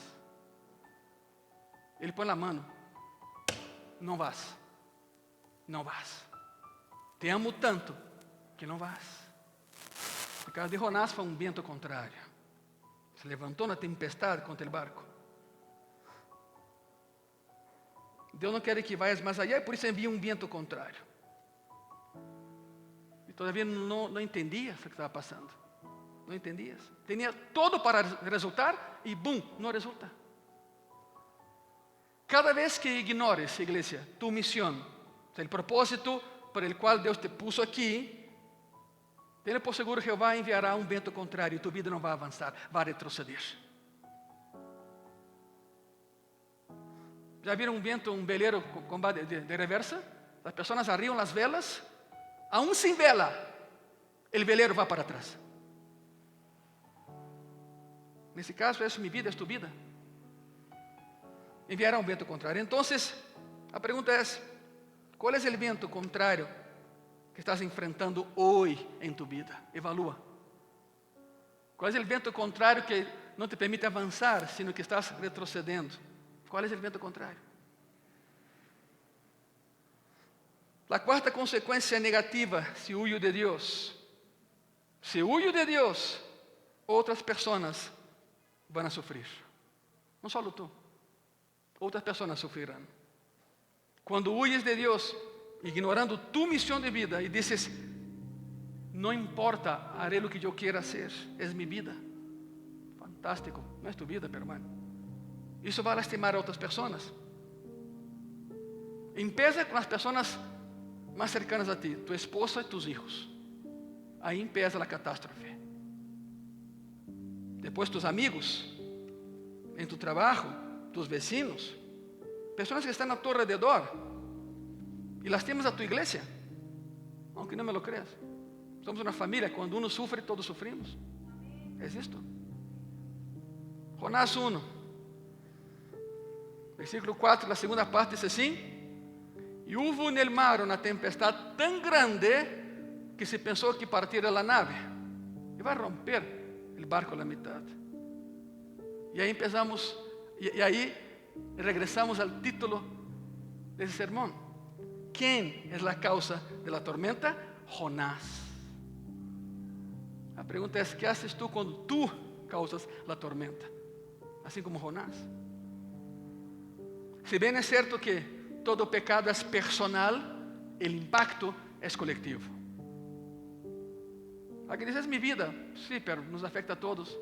Ele põe a mão. Não vas. Não vas. Te amo tanto que não vas. No caso de Jonás foi um vento contrário. Se levantou na tempestade contra o barco. Deus não quer que vayas mais allá e por isso envia um vento contrário. E todavia não entendias o que estava passando. Não entendias. Tinha todo para resultar e bum, não resulta. Cada vez que ignores, igreja, tu misión, o propósito por el cual Deus te puso aqui, tenha por seguro que Jeová enviará um vento contrário e tu vida não vai avançar, vai retroceder. Já viram um veleiro com de reversa? As pessoas arriam as velas, aún sem vela, o veleiro vai para trás. Nesse caso, é minha vida, é tu vida. Enviará um vento contrário. Então, a pergunta é: qual é o vento contrário que estás enfrentando hoje em tu vida? Evalúa. Qual é o vento contrário que não te permite avançar, sino que estás retrocedendo? Qual é o vento contrário? A quarta consequência negativa, se huyo de Deus. Se huyo de Deus, outras pessoas vão sofrer. Não só tu. Outras pessoas sofrerão. Quando huyes de Deus, ignorando tu missão de vida e dizes, não importa, haré lo que eu quero hacer, é minha vida. Fantástico, não é tu vida, meu irmão. Isso vai lastimar a outras pessoas. Empieza com as pessoas mais cercanas a ti, tu esposa e tus hijos. Aí empieza a catástrofe. Depois tus amigos, em tu trabalho, tus vecinos, pessoas que estão a tu alrededor, e lastimas a tu igreja, aunque não me lo creas. Somos uma família, quando uno sofre, todos sofrimos. É isto. Jonás 1, versículo 4, a segunda parte diz assim: e houve no mar uma tempestade tão grande que se pensou que partira a nave e vai romper o barco a metade. E aí empezamos, e aí regressamos ao título desse sermão. Quem é a causa da tormenta? Jonás. A pergunta é: que haces tu quando tu causas a tormenta? Assim como Jonás. Se bem é certo que todo pecado é personal, o impacto é coletivo. Aqui diz: é minha vida. Sim, pero nos afeta a todos.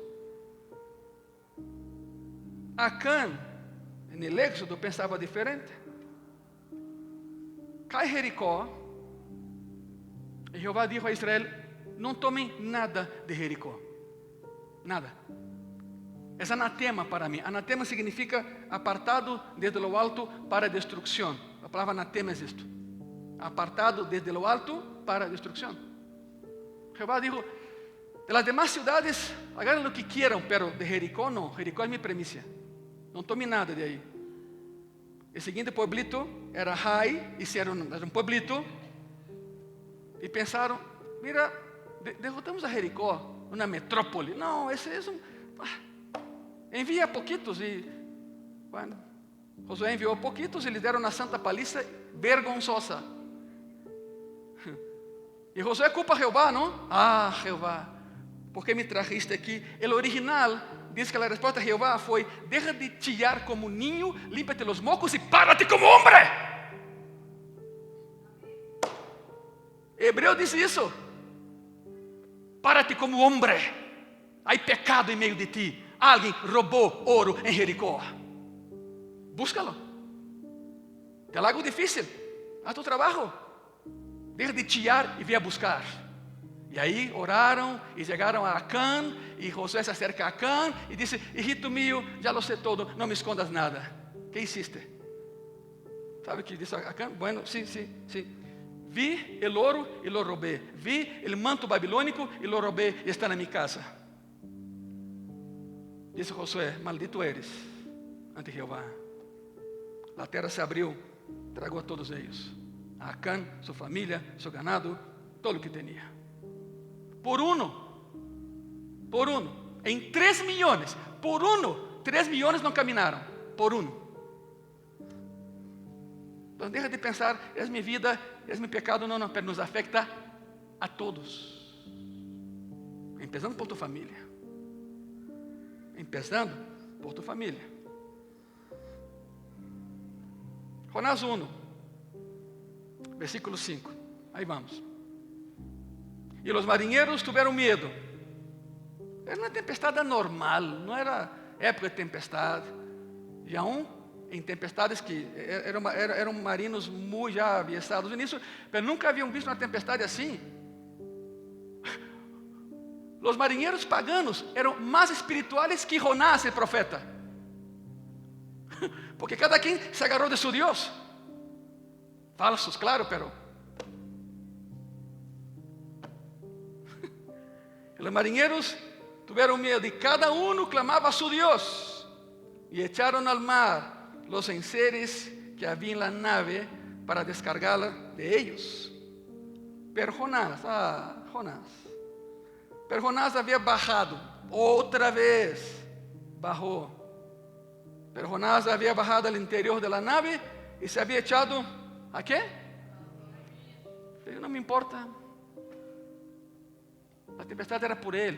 Acán, no Éxodo, pensava diferente. Cai Jericó, e Jeová dijo a Israel: não tomem nada de Jericó. Nada. É anatema para mim. Anatema significa apartado desde lo alto para destruição. A palavra anatema é isto. Apartado desde lo alto para destruição. Jeová dijo: de las demás ciudades, hagan lo que quieran, pero de Jericó no. Jericó é minha premissa. Não tome nada de aí. O seguinte pueblito era Jai, hicieron um pueblito, e pensaram: mira, derrotamos a Jericó, uma metrópole. Não, esse é envia pouquitos. E, bueno, Josué enviou pouquitos e lhes deram uma santa paliza vergonzosa. E Josué culpa a Jeová, não? Ah, Jeová, por que me trajiste aqui? O original diz que a resposta de Jeová foi: deja de chillar como niño, límpiate los mocos e párate como hombre. Hebreu diz isso: párate como hombre. Há pecado em meio de ti. Alguém roubou ouro em Jericó. Búscalo. Te algo difícil. Haz tu trabalho. Deja de chillar e ve a buscar. E aí oraram e chegaram a Acán. E Josué se acerca a Acán e disse: hijito mío, já lo sé todo, não me escondas nada. ¿Qué hiciste? ¿Sabe o que disse Acán? Bueno, sí. Vi el oro e lo robé. Vi el manto babilônico e lo robé e está na minha casa. Disse Josué: maldito eres ante Jeová. A terra se abriu tragó a todos ellos. A Acán, su familia, su ganado, todo lo que tenía. Por uno. En 3 millones. Por uno. 3 millones no caminaron. Por uno. Entonces deja de pensar, es mi vida, es mi pecado. No, pero nos afecta a todos. Empezando por tu familia. Empezando por tu familia. Jonás 1, versículo 5. Ahí vamos. E os marinheiros tiveram medo. Era uma tempestade anormal, não era época de tempestade. E aún em tempestades que eram marinos muito já aviestados nisso, mas nunca haviam visto uma tempestade assim. Os marinheiros paganos eram mais espirituais que Jonás, o profeta. Porque cada quem se agarrou de seu Deus. Falsos, claro, pero os marinheiros tiveram medo e cada um clamava a seu Deus. E echaram al mar os enseres que havia na nave para descargá-la de ellos. Pero Jonás havia bajado, outra vez bajou. Pero Jonás havia bajado al interior de la nave e se havia echado, ¿a quê? Não me importa. A tempestade era por ele.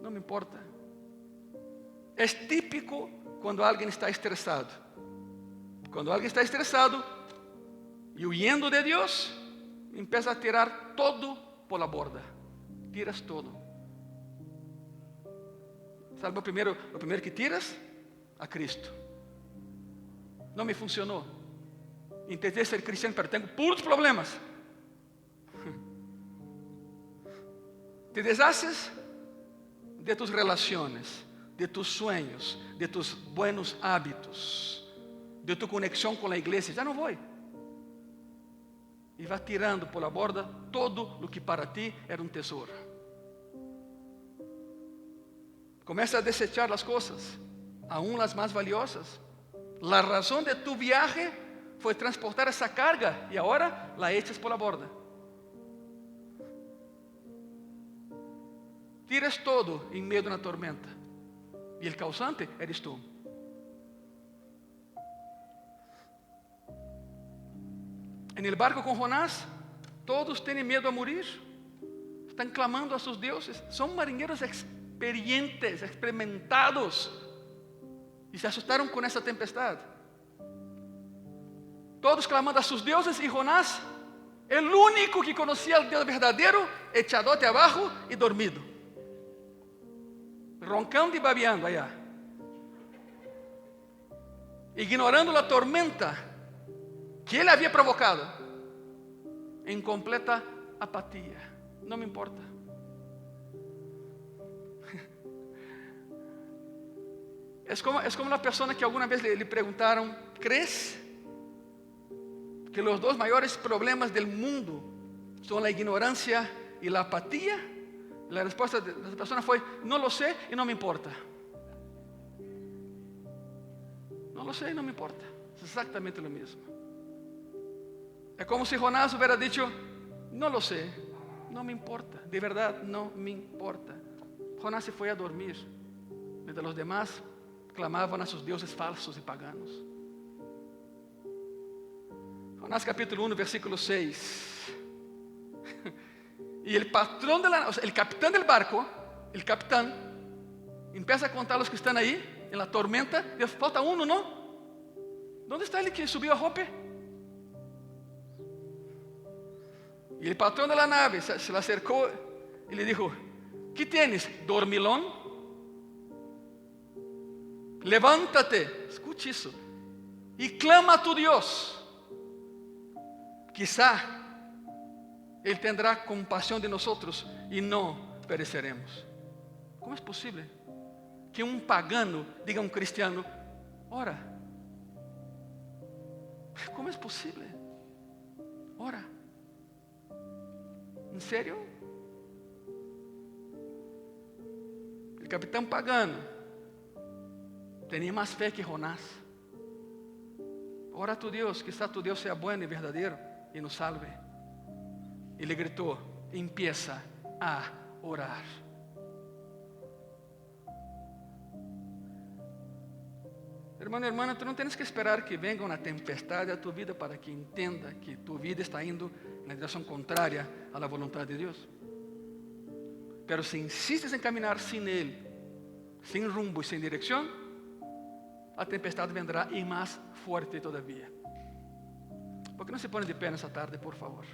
Não me importa. É típico quando alguém está estressado. Quando alguém está estressado e huyendo de Deus, empieza a tirar todo por la borda. Tiras todo. Sabe o primeiro que tiras? A Cristo. Não me funcionou. Intentei ser cristiano, pero tenho puros problemas. Te deshaces de tus relaciones, de tus sueños, de tus buenos hábitos, de tu conexión con la iglesia. Ya no voy. E vai tirando por la borda todo o que para ti era um tesouro. Começa a desechar as coisas, aún las más valiosas. La razón de tu viaje foi transportar essa carga e agora la echas por la borda. Tiras todo em meio de uma tormenta. E o causante eres tu. En el barco com Jonás, todos têm medo a morir. Estão clamando a seus deuses. São marinheiros experientes, experimentados. E se assustaram com essa tempestade. Todos clamando a seus deuses e Jonás, o único que conhecia o Deus verdadeiro, echadote abaixo e dormido. Roncando e babeando allá. Ignorando a tormenta que ele havia provocado. Em completa apatia. Não me importa. É como uma pessoa que alguma vez lhe perguntaram: ¿crees que os dois maiores problemas do mundo são a ignorância e a apatia? A resposta dessa pessoa foi: não lo sé e não me importa. Não lo sé e não me importa. É exatamente o mesmo. É como se Jonás hubiera dicho: não lo sé, não me importa. De verdade, não me importa. Jonás se foi a dormir, mientras os demás clamavam a seus deuses falsos e paganos. Jonás capítulo 1, versículo 6. E o patrão, o capitão do barco, o capitão, empieza a contar os que estão aí, em la tormenta. E falta um, não? ¿Dónde está ele que subiu a Jope? E o patrão da nave se le acercou e lhe dijo: ¿qué tienes? ¿Dormilón? Levántate, escute isso, e clama a tu Deus. Quizá Ele tendrá compaixão de nós e não pereceremos. Como é possível que um pagano diga a um cristiano: ora? Como é possível? Ora. Em sério? O capitão pagano tinha mais fé que Jonás. ora a tu Dios, quizá tu Dios sea bueno y verdadero y nos salve. Y le gritó, empieza a orar. Hermano, hermana, tú no tienes que esperar que venga una tempestad a tu vida para que entienda que tu vida está yendo en la dirección contraria a la voluntad de Dios. Pero si insistes en caminar sin Él, sin rumbo y sin dirección, la tempestad vendrá y más fuerte todavía. ¿Por qué no se pone de pie en esta tarde, por favor?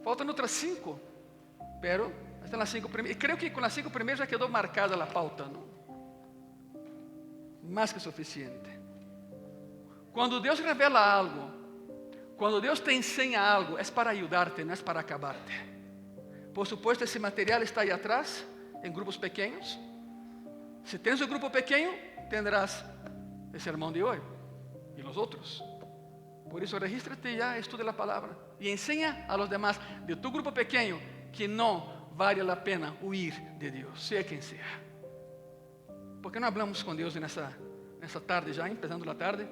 Faltan otras 5, pero están las 5 primeras. Y creo que con las 5 primeras ya quedó marcada la pauta, ¿no? Más que suficiente. Cuando Dios revela algo, cuando Dios te enseña algo, es para ayudarte, no es para acabarte. Por supuesto, ese material está ahí atrás, en grupos pequeños. Si tienes un grupo pequeño, tendrás el sermón de hoy y los otros. Por eso, regístrate ya, estudia la palabra y enseña a los demás de tu grupo pequeño que no vale la pena huir de Dios, sea quien sea. ¿Por qué no hablamos con Dios en esta tarde ya, empezando la tarde?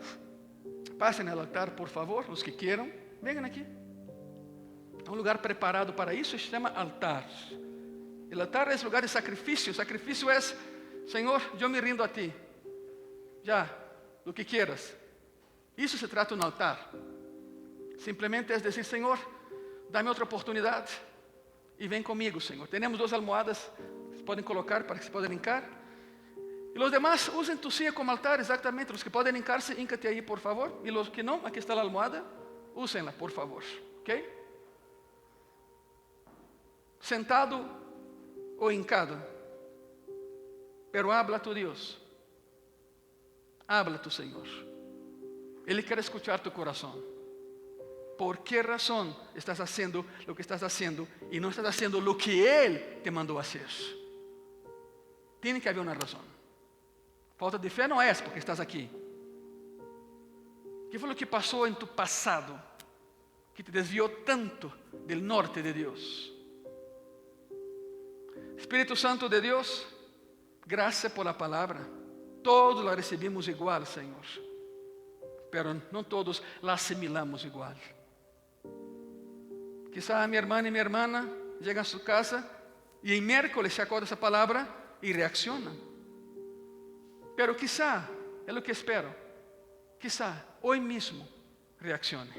Pasen al altar, por favor, los que quieran. Vengan aquí. Hay un lugar preparado para eso, se llama altar. El altar es lugar de sacrificio. El sacrificio es, Señor, yo me rindo a ti. Ya, lo que quieras. Eso se trata de un altar. Simplemente es decir, Señor, dame otra oportunidad y ven conmigo, Señor. Tenemos 2 almohadas que se pueden colocar para que se puedan hincar. Y los demás usen tu silla como altar, exactamente. Los que pueden hincarse, híncate ahí, por favor. Y los que no, aquí está la almohada, úsenla, por favor. ¿Ok? Sentado o hincado, pero habla a tu Dios. Habla a tu Señor. Él quiere escuchar tu corazón. ¿Por qué razón estás haciendo lo que estás haciendo y no estás haciendo lo que Él te mandó hacer? Tiene que haber una razón. Falta de fé não é porque estás aqui. O que foi o que passou em tu passado que te desviou tanto del norte de Deus? Espírito Santo de Deus, graças por la palavra. Todos la recebimos igual, Senhor. Pero não todos la assimilamos igual. Quizá minha irmã e minha irmã chegam a sua casa e em miércoles se acorda essa palavra e reaccionam. Pero quizá, é o que espero, quizá hoje mesmo reaccione.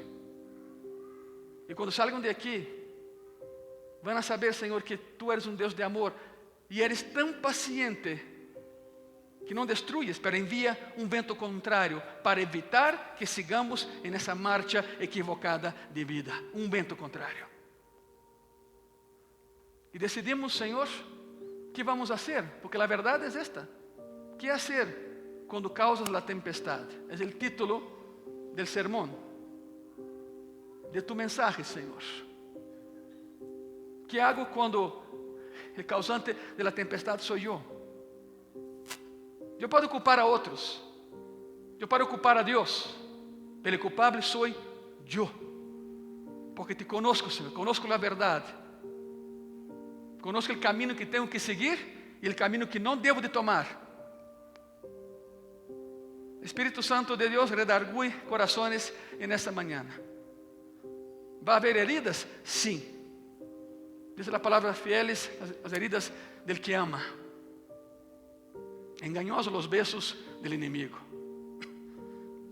E quando salgam de aqui, vão a saber, Senhor, que Tu eres um Deus de amor e eres tão paciente que não destruyes, pero envia um vento contrário para evitar que sigamos nessa marcha equivocada de vida. Um vento contrário. E decidimos, Senhor, o que vamos fazer? Porque a verdade é esta. ¿Qué hacer cuando causas la tempestad? Es el título del sermón, de tu mensaje, Señor. ¿Qué hago cuando el causante de la tempestad soy yo? Yo puedo culpar a otros, yo puedo culpar a Dios, pero el culpable soy yo. Porque te conozco, Señor, conozco la verdad. Conozco el camino que tengo que seguir y el camino que no debo de tomar. Espírito Santo de Deus, redargüe corazones en esta mañana. ¿Va a haber heridas? Sí. Dice la palabra, fieles las heridas del que ama. Engañosos los besos del enemigo.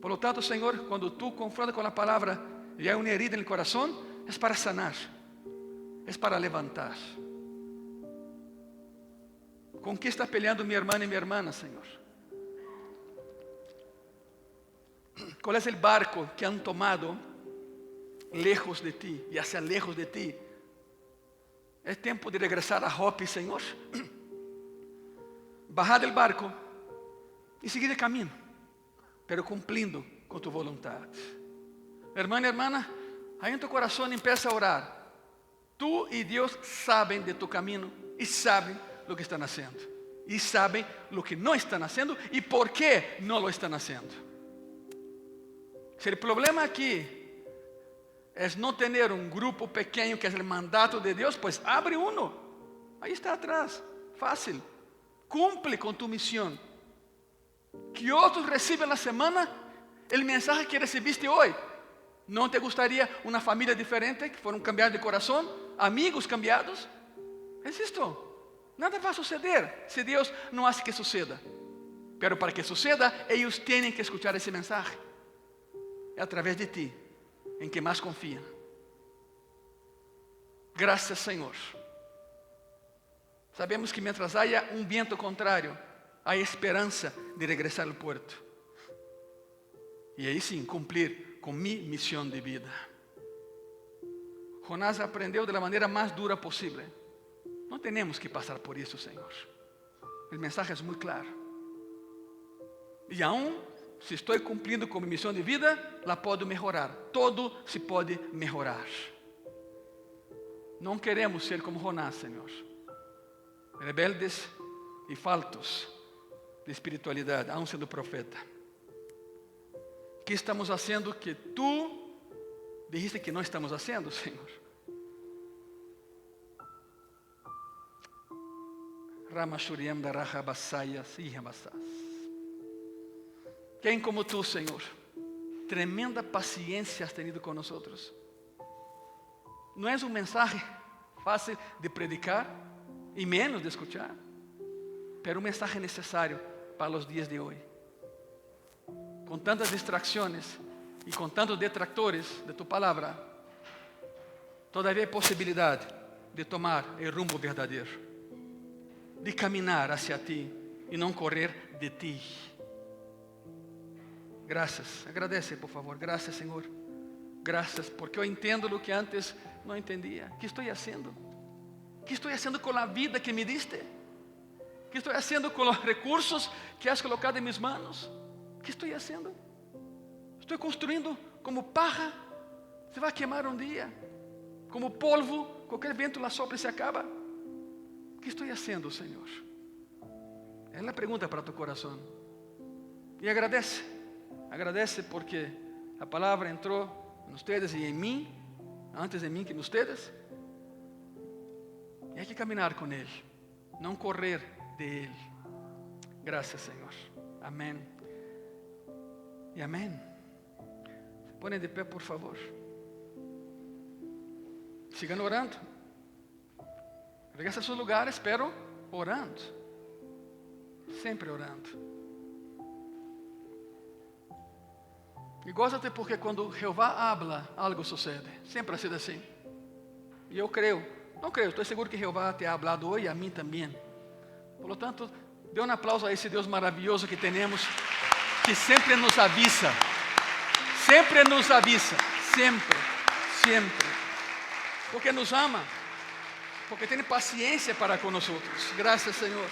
Por lo tanto, Señor, cuando tú confrontas con la palabra y hay una herida en el corazón, es para sanar, es para levantar. ¿Con qué está peleando mi hermano y mi hermana, Señor? ¿Cuál es el barco que han tomado lejos de ti y hacia lejos de ti? Es tiempo de regresar a Jope, Señor. Bajar del barco y seguir el camino, pero cumpliendo con tu voluntad. Hermano y hermana, ahí en tu corazón empieza a orar. Tú y Dios saben de tu camino y saben lo que están haciendo. Y saben lo que no están haciendo y por qué no lo están haciendo. Si el problema aquí es no tener un grupo pequeño que es el mandato de Dios, pues abre uno. Ahí está atrás, fácil. Cumple con tu misión. Que otros reciban la semana el mensaje que recibiste hoy. ¿No te gustaría una familia diferente, que fueron cambiados de corazón, amigos cambiados? Es esto. Nada va a suceder si Dios no hace que suceda. Pero para que suceda, ellos tienen que escuchar ese mensaje. A través de ti, en que más confían. Gracias, Señor. Sabemos que mientras haya un viento contrario, hay esperanza de regresar al puerto. Y ahí sí, cumplir con mi misión de vida. Jonás aprendió de la manera más dura posible. No tenemos que pasar por eso, Señor. El mensaje es muy claro. Y aún si estoy cumpliendo con mi misión de vida, la puedo mejorar. Todo se puede mejorar. No queremos ser como Jonás, Señor. Rebeldes y faltos de espiritualidad, aún siendo profeta. ¿Qué estamos haciendo que tú dijiste que no estamos haciendo, Señor? Ramashuriam da raja basayas y basas. ¿Quién como tú, Señor? Tremenda paciencia has tenido con nosotros. No es un mensaje fácil de predicar y menos de escuchar, pero un mensaje necesario para los días de hoy. Con tantas distracciones y con tantos detractores de tu palabra, todavía hay posibilidad de tomar el rumbo verdadero, de caminar hacia ti y no correr de ti. Gracias, agradece por favor, gracias Señor. Gracias porque eu entendo lo que antes não entendia. O que estou fazendo? O que estou fazendo com a vida que me diste? O que estou fazendo com os recursos que has colocado em minhas manos? O que estou fazendo? Estou construindo como paja, se vai queimar um dia. Como polvo, qualquer vento lá sopra e se acaba. O que estou fazendo, Senhor? É a pergunta para tu coração. E agradece. Agradece porque a palavra entrou em vocês e em mim, antes em mim que em vocês. E há que caminhar com Ele, não correr de Ele. Graças, Senhor. Amém. E amém. Se põem de pé, por favor. Sigam orando. Regresse a seus lugares, pero orando. Sempre orando. E gózate porque quando Jeová habla, algo sucede. Sempre ha sido assim. E eu creio, não creio, estou seguro que Jeová te ha hablado hoje, a mim também. Por lo tanto, dê um aplauso a esse Deus maravilhoso que temos, que sempre nos avisa. Sempre nos avisa. Sempre, sempre. Porque nos ama. Porque tem paciência para com nós. Graças, Senhor.